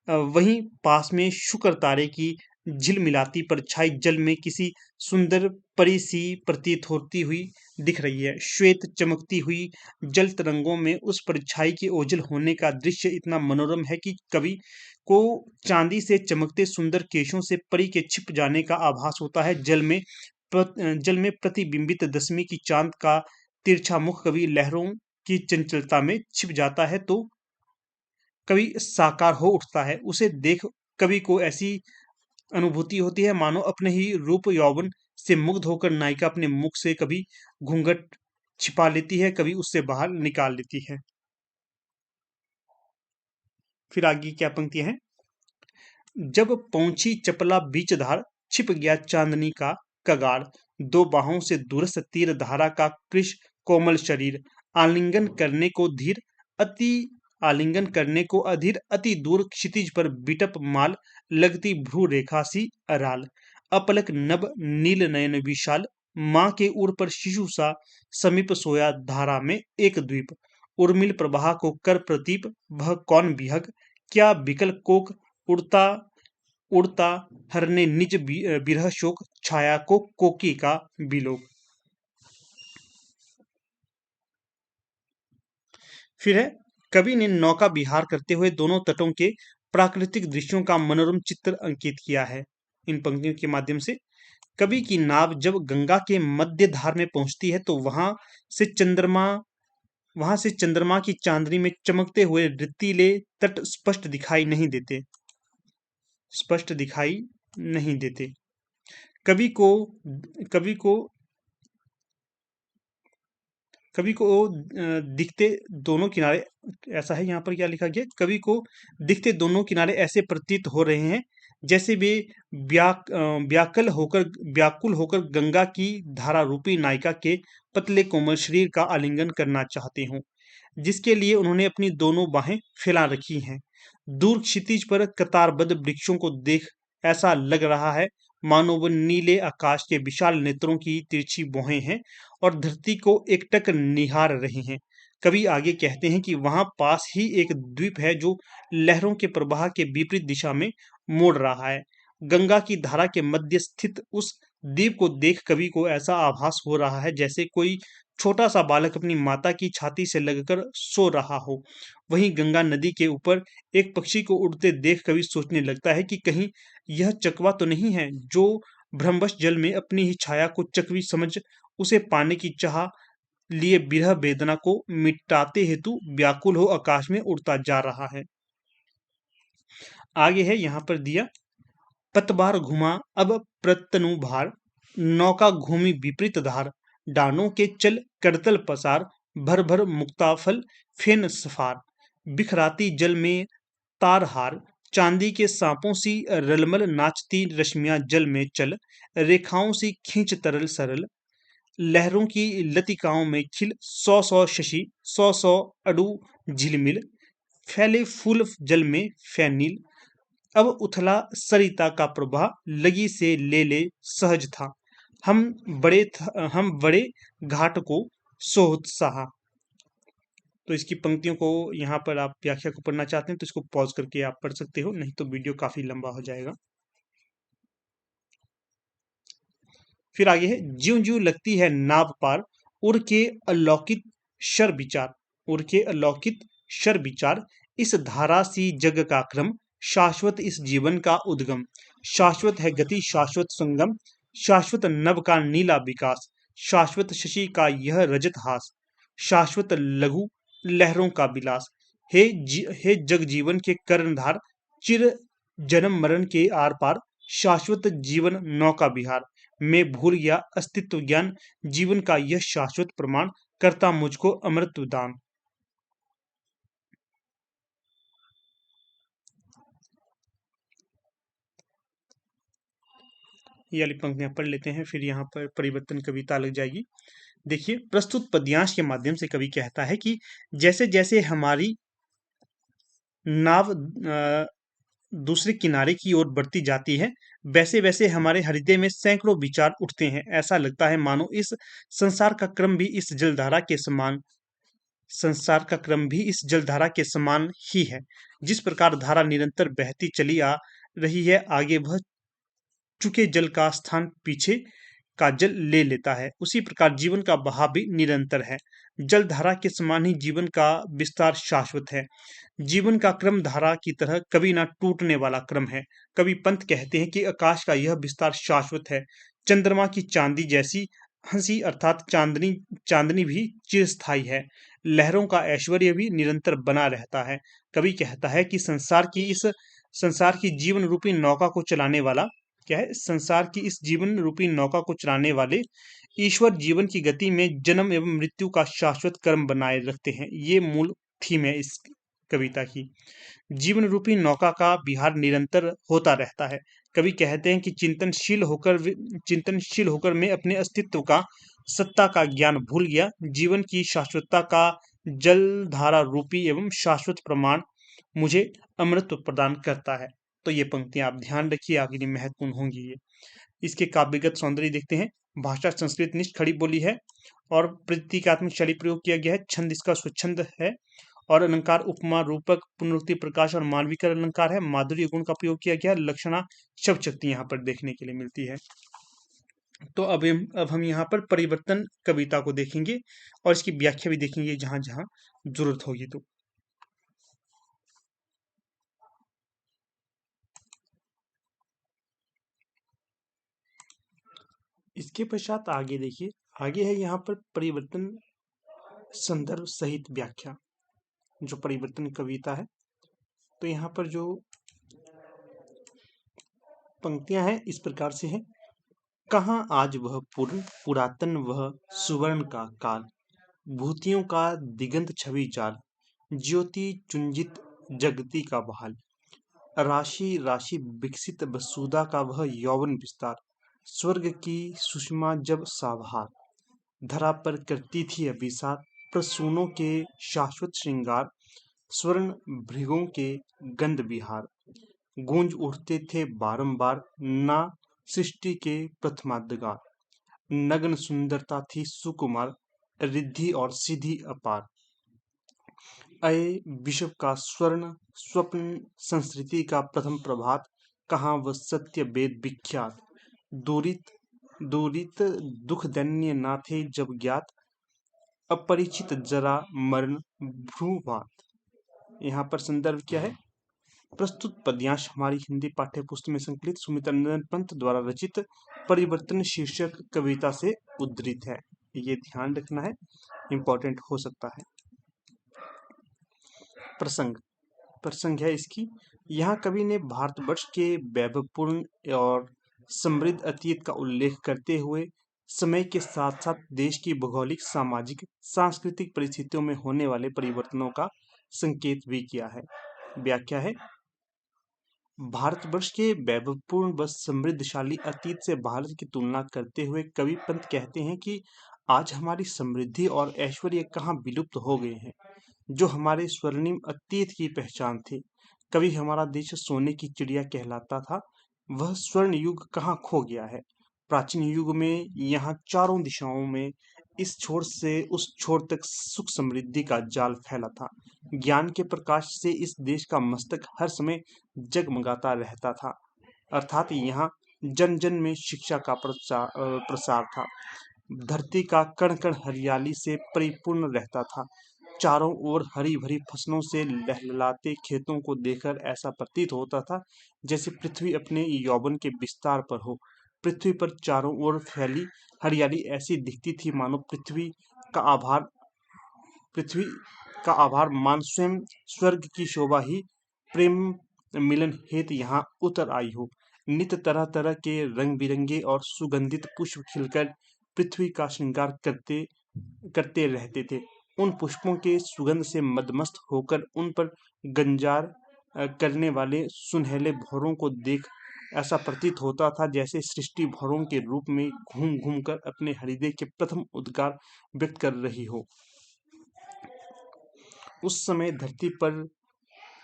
वहीं पास में शुक्र तारे की झिलमिलाती परछाई जल में किसी सुंदर परी सी प्रतीत होती हुई दिख रही है। श्वेत चमकती हुई जल तरंगों में उस परछाई के ओझल होने का दृश्य इतना मनोरम है कि कवि को चांदी से चमकते सुंदर केशों से परी के छिप जाने का आभास होता है। जल में प्रतिबिंबित दशमी की चांद का तिरछा मुख कभी लहरों की चंचलता में छिप जाता है तो कभी साकार हो उठता है। उसे देख कवि को ऐसी अनुभूति होती है मानो अपने ही रूप यौवन से मुग्ध होकर नायिका अपने मुख से कभी घूंघट छिपा लेती है, कभी उससे बाहर निकाल लेती है। फिर आगे क्या पंक्तियां हैं? जब पहुंची चपला बीच धार, छिप गया चांदनी का कगार। दो बाहों से दूरस्थ तीर धारा का कृश कोमल शरीर, आलिंगन करने को धीर अधीर अति दूर क्षितिज पर बिटप माल, लगती भ्रू रेखा सी अराल। अपलक नभ नील नयन विशाल, माँ के उर पर शिशु सा समीप सोया धारा में एक द्वीप। उर्मिल प्रवाह को कर प्रतीप, वह कौन विहग, क्या बिकल कोक उड़ता उड़ता हरने निज बिरह शोक, छाया को कोकी का बिलोक। फिर है, कवि ने नौका विहार करते हुए दोनों तटों के प्राकृतिक दृश्यों का मनोरम चित्र अंकित किया है। इन पंक्तियों के माध्यम से कवि की नाव जब गंगा के मध्य धार में पहुंचती है तो वहां से चंद्रमा की चांदनी में चमकते हुए रेतीले तट स्पष्ट दिखाई नहीं देते। कवि को दिखते दोनों किनारे, ऐसा है यहाँ पर क्या लिखा गया, कवि को दिखते दोनों किनारे ऐसे प्रतीत हो रहे हैं जैसे वे व्याकुल होकर गंगा की धारा रूपी नायिका के पतले कोमल शरीर का आलिंगन करना चाहते हों, जिसके लिए उन्होंने अपनी दोनों बाहें फैला रखी हैं। दूर क्षितिज पर कतारबद्ध वृक्षों को देख ऐसा लग रहा है मानो वो नीले आकाश के विशाल नेत्रों की तिरछी भौहें हैं और धरती को एकटक निहार रहे हैं। कवि आगे कहते हैं कि वहां पास ही एक द्वीप है जो लहरों के प्रवाह के विपरीत दिशा में मोड़ रहा है। गंगा की धारा के मध्य स्थित उस द्वीप को देख कवि को ऐसा आभास हो रहा है जैसे कोई छोटा सा बालक अपनी माता की छाती से लगकर सो रहा हो। वहीं गंगा नदी के ऊपर एक पक्षी को उड़ते देख कवि सोचने लगता है कि कहीं यह चकवा तो नहीं है जो भ्रमवश जल में अपनी ही छाया को चकवी समझ उसे पाने की चाह लिए विरह वेदना को मिटाते हेतु व्याकुल हो आकाश में उड़ता जा रहा है। आगे है यहाँ पर दिया, पतवार घुमा अब प्रतनु भार, नौका घूमी विपरीत धार, डानों के चल करतल पसार, भर भर मुक्ताफल फेन सफार, बिखराती जल में तारहार, चांदी के सांपों सी रलमल नाचती रश्मियां जल में चल, रेखाओं सी खींच तरल सरल, लहरों की लतिकाओं में खिल, सौ सौ शशि सौ सौ अडू झिलमिल, फैले फूल जल में फैनील, अब उथला सरिता का प्रवाह, लगी से ले ले सहज था, हम बड़े घाट को सोत्साह। तो इसकी पंक्तियों को यहाँ पर आप व्याख्या को पढ़ना चाहते हैं तो इसको पॉज करके आप पढ़ सकते हो, नहीं तो वीडियो काफी लंबा हो जाएगा। फिर आगे है, ज्यों ज्यों लगती है नाव पार, उड़ के अलौकित शर विचार, उड़ के अलौकित शर विचार, इस धारा सी जग का क्रम, शाश्वत इस जीवन का उद्गम, शाश्वत है गति शाश्वत संगम, शाश्वत नभ का नीला विकास, शाश्वत शशि का यह रजत हास, शाश्वत लघु लहरों का विलास, हे जग जीवन के कर्णधार, चिर जन्म मरण के आर पार, शाश्वत जीवन नौका विहार, मैं भूल गया अस्तित्व ज्ञान, जीवन का यह शाश्वत प्रमाण, करता मुझको अमृत दान। ये वाली पंक्तियां पढ़ लेते हैं, फिर यहाँ पर परिवर्तन कविता लग जाएगी। देखिए, प्रस्तुत पद्यांश के माध्यम से कवि कहता है कि जैसे जैसे हमारी नाव दूसरे किनारे की ओर बढ़ती जाती है, वैसे वैसे हमारे हृदय में सैकड़ों विचार उठते हैं। ऐसा लगता है मानो इस संसार का क्रम भी इस जलधारा के समान संसार का क्रम भी इस जलधारा के समान ही है। जिस प्रकार धारा निरंतर बहती चली आ रही है, आगे वह चुके जल का स्थान पीछे का जल ले लेता है, उसी प्रकार जीवन का बहाव भी निरंतर है। जलधारा के समान ही जीवन का विस्तार शाश्वत है। जीवन का क्रम धारा की तरह कभी ना टूटने वाला क्रम है। कवि पंत कहते हैं कि आकाश का यह विस्तार शाश्वत है। चंद्रमा की चांदी जैसी हंसी अर्थात चांदनी चांदनी भी चिरस्थायी है। लहरों का ऐश्वर्य भी निरंतर बना रहता है। कवि कहता है कि संसार की जीवन रूपी नौका को चलाने वाला क्या है, संसार की इस जीवन रूपी नौका को चलाने वाले ईश्वर जीवन की गति में जन्म एवं मृत्यु का शाश्वत कर्म बनाए रखते हैं। ये मूल थीम है इस कविता की। जीवन रूपी नौका का विहार निरंतर होता रहता है। कवि कहते हैं कि चिंतनशील होकर मैं अपने अस्तित्व का सत्ता का ज्ञान भूल गया। जीवन की शाश्वतता का जलधारा रूपी एवं शाश्वत प्रमाण मुझे अमृत प्रदान करता है। तो ये पंक्तियां आप ध्यान रखिए, आपके लिए महत्वपूर्ण होंगी ये। इसके काव्यगत सौंदर्य देखते हैं। भाषा संस्कृत निष्ठ खड़ी बोली है और प्रतीकात्मक शैली प्रयोग किया गया है। छंद इसका स्वच्छंद है और अलंकार उपमा रूपक पुनरुक्ति प्रकाश और मानविकर अलंकार है। माधुर्य गुण का प्रयोग किया गया है। लक्षणा शब्द शक्ति यहाँ पर देखने के लिए मिलती है। तो अब हम यहाँ पर परिवर्तन कविता को देखेंगे और इसकी व्याख्या भी देखेंगे जहां जहां जरूरत होगी। तो इसके पश्चात आगे देखिए, आगे है यहाँ पर परिवर्तन संदर्भ सहित व्याख्या, जो परिवर्तन कविता है। तो यहाँ पर जो पंक्तियां हैं इस प्रकार से हैं। कहाँ आज वह पुरातन वह सुवर्ण का काल, भूतियों का दिगंत छवि जाल, ज्योति चुंजित जगती का बहाल, राशि राशि विकसित वसुधा का वह यौवन विस्तार, स्वर्ग की सुषमा जब सावहार, धरा पर करती थी अभिसार, प्रसूनों के शाश्वत श्रृंगार, स्वर्ण भृगों के गंध विहार, गूंज उठते थे बारंबार ना सृष्टि के प्रथमाद्यगार, नग्न सुंदरता थी सुकुमार, रिद्धि और सिद्धि अपार, अय विश्व का स्वर्ण स्वप्न संस्कृति का प्रथम प्रभात, कहाँ वह सत्य वेद विख्यात। दूरित दूरित दुख दैन्य ना थे जब ज्ञात, अपरिचित जरा मरण भ्रूवात। यहाँ पर संदर्भ क्या है? प्रस्तुत पद्यांश हमारी हिंदी पाठ्य पुस्तक में संकलित सुमित्रानंदन पंत द्वारा रचित परिवर्तन शीर्षक कविता से उद्धृत है। ये ध्यान रखना है, इंपॉर्टेंट हो सकता है। प्रसंग है इसकी। यहाँ कवि ने भारतवर्ष के वैभवपूर्ण और समृद्ध अतीत का उल्लेख करते हुए समय के साथ साथ देश की भौगोलिक, सामाजिक, सांस्कृतिक परिस्थितियों में होने वाले परिवर्तनों का संकेत भी किया है। व्याख्या है, भारतवर्ष के वैभवपूर्ण व समृद्धशाली अतीत से भारत की तुलना करते हुए कवि पंत कहते हैं कि आज हमारी समृद्धि और ऐश्वर्य कहाँ विलुप्त हो गए हैं, जो हमारे स्वर्णिम अतीत की पहचान थे। कभी हमारा देश सोने की चिड़िया कहलाता था, वह स्वर्ण युग कहाँ खो गया है। प्राचीन युग में यहाँ चारों दिशाओं में इस छोर से उस छोर तक सुख समृद्धि का जाल फैला था। ज्ञान के प्रकाश से इस देश का मस्तक हर समय जगमगाता रहता था। अर्थात यहाँ जन जन में शिक्षा का प्रसार था। धरती का कण कण हरियाली से परिपूर्ण रहता था। चारों ओर हरी भरी फसलों से लहलहाते खेतों को देखकर ऐसा प्रतीत होता था जैसे पृथ्वी अपने यौवन के विस्तार पर हो। पृथ्वी पर चारों ओर फैली हरियाली ऐसी दिखती थी मानो पृथ्वी का आभार मान स्वयं स्वर्ग की शोभा ही प्रेम मिलन हेतु यहाँ उतर आई हो। नित तरह तरह के रंग बिरंगे और सुगंधित पुष्प खिलकर पृथ्वी का श्रृंगार करते करते रहते थे। उन पुष्पों के सुगंध से मदमस्त होकर उन पर गंजार करने वाले सुनहले भौरों को देख ऐसा प्रतीत होता था जैसे सृष्टि भौरों के रूप में घूम घूम कर अपने हृदय के प्रथम उद्गार व्यक्त कर रही हो। उस समय धरती पर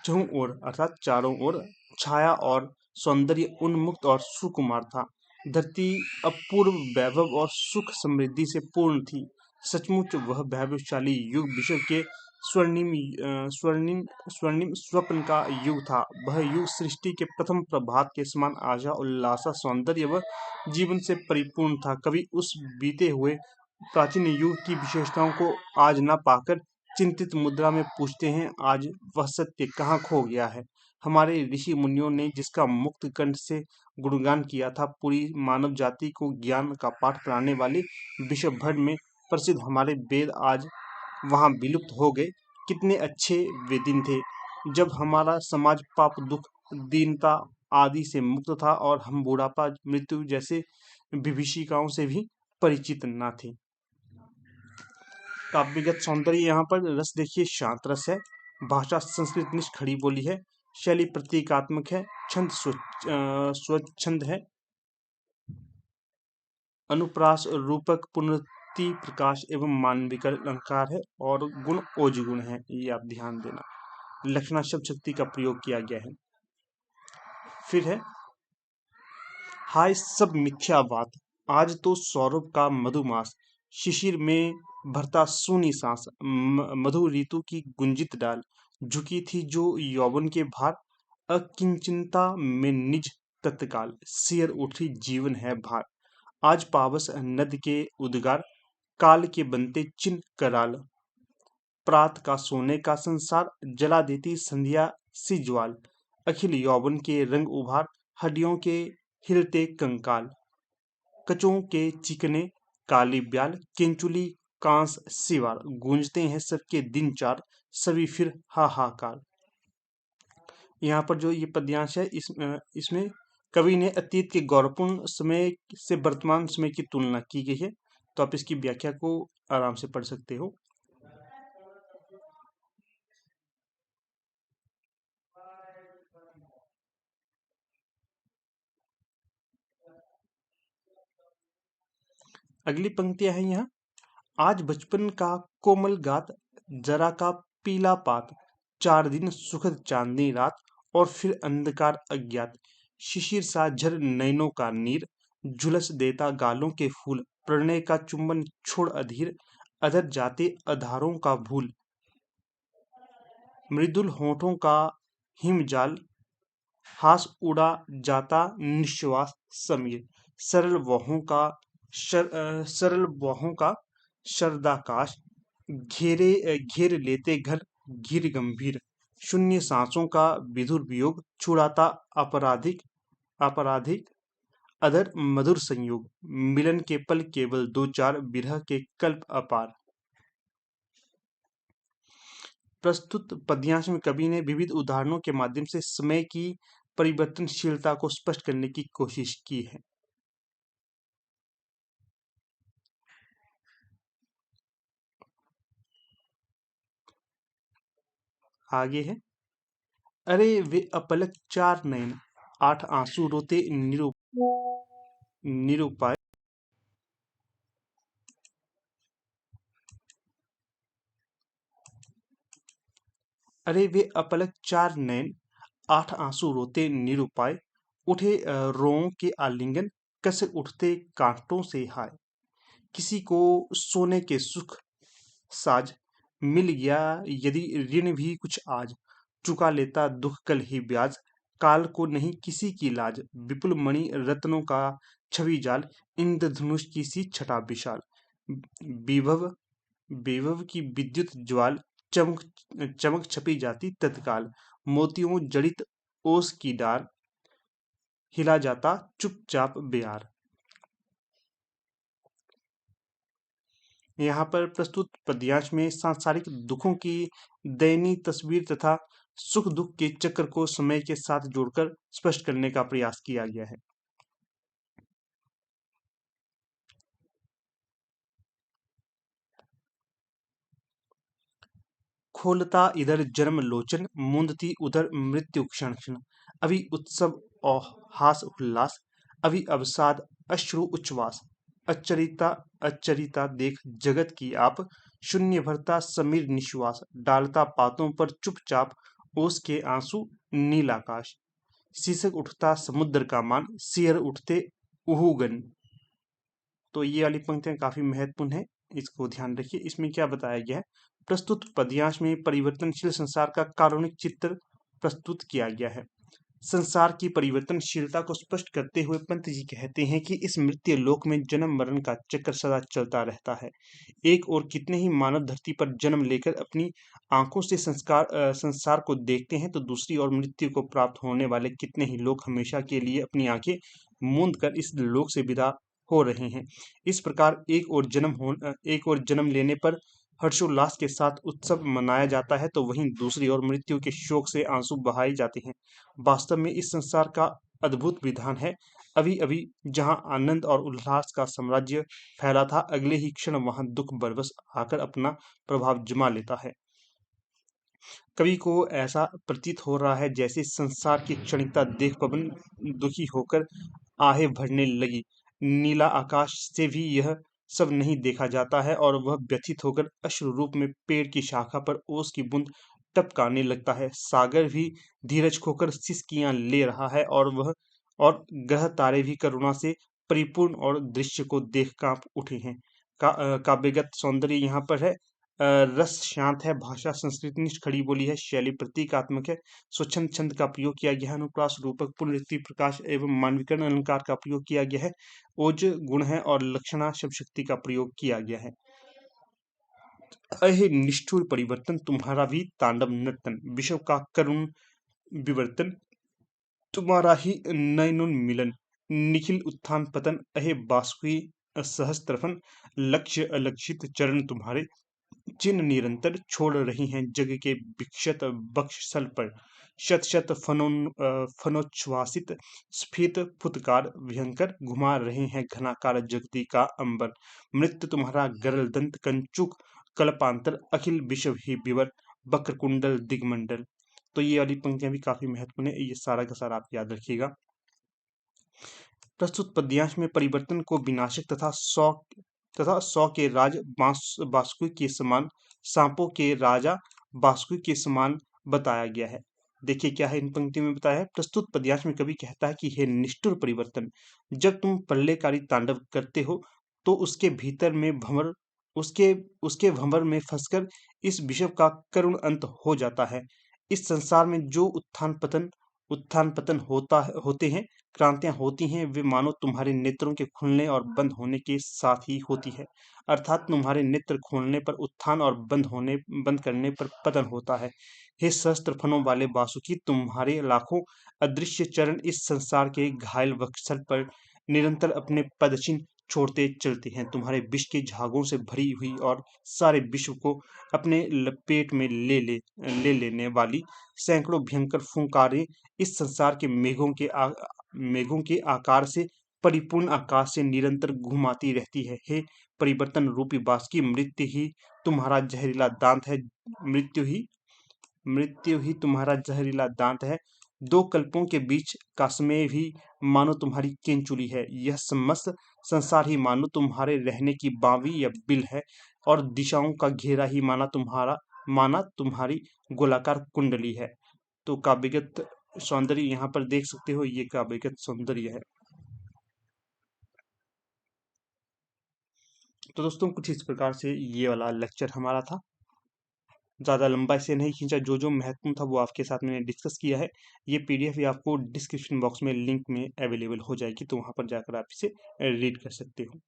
चहुं ओर अर्थात चारों ओर छाया और सौंदर्य उन्मुक्त और सुकुमार था। धरती अपूर्व वैभव और सुख समृद्धि से पूर्ण थी। सचमुच वह वैभवशाली युग विश्व के स्वर्णिम स्वप्न का युग था। वह युग सृष्टि के प्रथम प्रभात के समान आशा, उल्लास, सौंदर्य व जीवन से परिपूर्ण था। कवि उस बीते हुए प्राचीन युग की विशेषताओं को आज न पाकर चिंतित मुद्रा में पूछते हैं, आज वह सत्य कहाँ खो गया है। हमारे ऋषि मुनियों ने जिसका मुक्त कंठ से गुणगान किया था, पूरी मानव जाति को ज्ञान का पाठ पढ़ाने वाले विश्व भर में प्रसिद्ध हमारे वेद आज वहाँ विलुप्त हो गए। कितने अच्छे वे दिन थे जब हमारा समाज पाप, दुख, दीनता आदि से मुक्त था और हम बुढ़ापा, मृत्यु जैसे विभीषिकाओं से भी परिचित न थे। काव्यगत सौंदर्य यहाँ पर रस देखिए, शांत रस है। भाषा संस्कृत निष्ठ खड़ी बोली है। शैली प्रतीकात्मक है। छंद स्वच्छंद है। अनुप्रास रूपक पुनरुक्ति प्रकाश एवं मानविक अलंकार है और गुण ओज गुण है, ये आप ध्यान देना। लक्षणा शब्द शक्ति का प्रयोग किया गया है। फिर है, हाय सब मिथ्या बात, आज तो सौरभ का मधुमास, शिशिर में भरता सूनी सांस, मधु ऋतु की गुंजित डाल, झुकी थी जो यौवन के भार, अकिंचिनता में निज तत्काल, सियर उठी जीवन है भार। आज पावस नद के उद्गार, काल के बनते चिन्ह कराल, प्रात का सोने का संसार, जला देती संध्या सी ज्वाल, अखिल यौवन के रंग उभार, हड्डियों के हिलते कंकाल, कचों के चिकने काली ब्याल, केंचुली कांस सिवार, गूंजते हैं सबके दिन चार, सभी फिर हाहाकार। यहाँ पर जो ये पद्यांश है, इसमें कवि ने अतीत के गौरवपूर्ण समय से वर्तमान समय की तुलना की गई है। तो आप इसकी व्याख्या को आराम से पढ़ सकते हो। अगली पंक्तियां हैं यहाँ, आज बचपन का कोमल गात, जरा का पीला पात, 4 दिन सुखद चांदनी रात और फिर अंधकार अज्ञात, शिशिर सा झर नैनों का नीर, झुलस देता गालों के फूल, प्रणय का चुंबन छोड़ अधीर, अधर जाते अधारों का भूल, मृदुल होठों का हिमजाल, हास उड़ा जाता निश्वास समीर, सरल बाहों का शरदाकाश, घेर लेते घर घिर गंभीर, शून्य सांसों का विधुर वियोग, छुड़ाता आपराधिक आपराधिक अधर मधुर संयोग, मिलन के पल केवल दो चार, विरह के कल्प अपार। प्रस्तुत पद्यांश में कवि ने विविध उदाहरणों के माध्यम से समय की परिवर्तनशीलता को स्पष्ट करने की कोशिश की है। आगे है, अरे वे अपलक चार नयन, आठ आंसू रोते निरुपाय, अरे वे अपलक चार नयन, आठ आंसू रोते निरुपाय, उठे रों के आलिंगन, कस उठते कांटों से हाय। किसी को सोने के सुख साज, मिल गया यदि ऋण भी कुछ आज, चुका लेता दुख कल ही ब्याज, काल को नहीं किसी की लाज, विपुल मणि रत्नों का छवि जाल, इंद्रधनुष की सी छटा विशाल, विभव विभव की विद्युत ज्वाल, चमक चमक छपी जाती तत्काल, मोतियों जड़ित ओस की डार, हिला जाता चुपचाप बेयार। यहाँ पर प्रस्तुत पद्यांश में सांसारिक दुखों की दयनीय तस्वीर तथा सुख दुख के चक्र को समय के साथ जोड़कर स्पष्ट करने का प्रयास किया गया है। खोलता इधर जन्म लोचन, मूंदती उधर मृत्यु क्षण क्षण, अभी उत्सव और हास उल्लास, अभी अवसाद अश्रु उच्छ्वास, अचरिता अचरिता देख जगत की आप, शून्य भरता समीर निश्वास, डालता पातों पर चुपचाप ओस के आंसू नील आकाश, शीसक उठता समुद्र का मान, सियर उठते उहुगन। तो ये वाली पंक्तियां काफी महत्वपूर्ण है, इसको ध्यान रखिए। इसमें क्या बताया गया है, प्रस्तुत पद्यांश में परिवर्तनशील संसार का काल्पनिक चित्र प्रस्तुत किया गया है। संसार की परिवर्तनशीलता को स्पष्ट करते हुए पंत जी कहते हैं कि इस मृत्यु लोक में जन्म मरण का चक्र सदा चलता रहता है। एक और कितने ही मानव धरती पर जन्म लेकर अपनी आंखों से संसार को देखते हैं, तो दूसरी ओर मृत्यु को प्राप्त होने वाले कितने ही लोग हमेशा के लिए अपनी आंखें मूंद कर इस लोक से विदा हो रहे हैं। इस प्रकार एक और जन्म लेने पर हर्षोल्लास के साथ उत्सव मनाया जाता है, तो वहीं दूसरी ओर मृत्यु के शोक से आंसू बहाए जाते हैं। वास्तव में इस संसार का अद्भुत विधान है। अभी अभी जहां आनंद और उल्लास का साम्राज्य फैला था, अगले ही क्षण वहां दुख बरबस आकर अपना प्रभाव जमा लेता है। कवि को ऐसा प्रतीत हो रहा है जैसे संसार की क्षणिकता देख पवन दुखी होकर आहें भरने लगी। नीला आकाश से भी यह सब नहीं देखा जाता है और वह व्यथित होकर अश्रु रूप में पेड़ की शाखा पर ओस की बूंद टपकाने लगता है। सागर भी धीरज खोकर सिसकियां ले रहा है और ग्रह तारे भी करुणा से परिपूर्ण और दृश्य को देख कांप उठे हैं। काव्यगत सौंदर्य यहाँ पर है। रस शांत है, भाषा संस्कृतनिष्ठ खड़ी बोली है, शैली प्रतीकात्मक है, स्वच्छंद छंद का प्रयोग किया गया है, अनुप्रास रूपक पुनरुक्ति प्रकाश एवं मानविकरण अलंकार का प्रयोग किया गया है, ओज गुण है और लक्षणा शब्द शक्ति का प्रयोग किया गया है। अहे निष्ठुर परिवर्तन, तुम्हारा भी तांडव नर्तन, विश्व का करुण विवर्तन, तुम्हारा ही नयनोन्मिलन, निखिल उत्थान पतन, अहे बासुकी सहस्त्रफन, लक्ष्य अलक्षित चरण तुम्हारे, चिन्ह निरंतर छोड़ रही हैं जग के विक्षत बक्षस्थल पर, शत शत फनोच्छ्वासित स्फीत फुतकार भयंकर घुमा रहे हैं घनाकार जगती का अंबर, मृत्यु तुम्हारा गरल दंत कंचुक कल्पांतर, अखिल विश्व ही विवर, वक्र कुंडल दिगमंडल। तो ये वाली पंक्तियां भी काफी महत्वपूर्ण है, ये सारा का सारा आप याद रखिएगा। प्रस्तुत पद्यांश में परिवर्तन को विनाशक तथा सौ के राज बासुकी के समान, सांपों के राजा बासुकी के समान बताया गया है। देखिए क्या है इन पंक्तियों में बताया है। प्रस्तुत पद्यांश में कवि कहता है कि हे निष्ठुर परिवर्तन, जब तुम प्रलयकारी तांडव करते हो तो उसके भीतर में भंवर उसके उसके भंवर में फंसकर इस विश्व का करुण अंत हो जाता है। इस संसार में जो उत्थान पतन उत्थान पतन होते हैं, क्रांतियां होती हैं, वे मानो तुम्हारे नेत्रों के खुलने और बंद होने के साथ ही होती है। अर्थात तुम्हारे नेत्र खोलने पर उत्थान और बंद करने पर पतन होता है। हे सहस्त्र फनों वाले वासुकी, तुम्हारे लाखों अदृश्य चरण इस संसार के घायल वक्षस्थल पर निरंतर अपने पदचिन्ह छोड़ते चलते हैं। तुम्हारे विष के झागों से भरी हुई और सारे विश्व को अपने लपेट में ले लेने वाली सैकड़ों भयंकर फुंकारें इस संसार के मेघों के आकार से परिपूर्ण आकाश से निरंतर घुमाती रहती है। हे परिवर्तन रूपी बास की मृत्यु ही तुम्हारा जहरीला दांत है। मृत्यु ही मृत्यु ही तुम्हारा जहरीला दांत है। दो कल्पों के बीच का समय भी मानो तुम्हारी केंचुली है। यह समस्त संसार ही मानो तुम्हारे रहने की बावी या बिल है, और दिशाओं का घेरा ही माना तुम्हारी गोलाकार कुंडली है। तो काव्यगत सौंदर्य यहाँ पर देख सकते हो, ये काव्यगत सौंदर्य है। तो दोस्तों कुछ इस प्रकार से ये वाला लेक्चर हमारा था। ज़्यादा लंबा इसे नहीं खींचा, जो जो महत्वपूर्ण था वो आपके साथ मैंने डिस्कस किया है। ये पीडीएफ भी आपको डिस्क्रिप्शन बॉक्स में लिंक में अवेलेबल हो जाएगी, तो वहाँ पर जाकर आप इसे रीड कर सकते हो।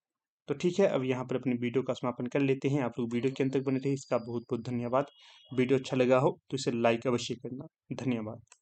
तो ठीक है, अब यहाँ पर अपनी वीडियो का समापन कर लेते हैं। आप लोग वीडियो के अंत तक बने रहे, इसका बहुत बहुत धन्यवाद। वीडियो अच्छा लगा हो तो इसे लाइक अवश्य करना। धन्यवाद।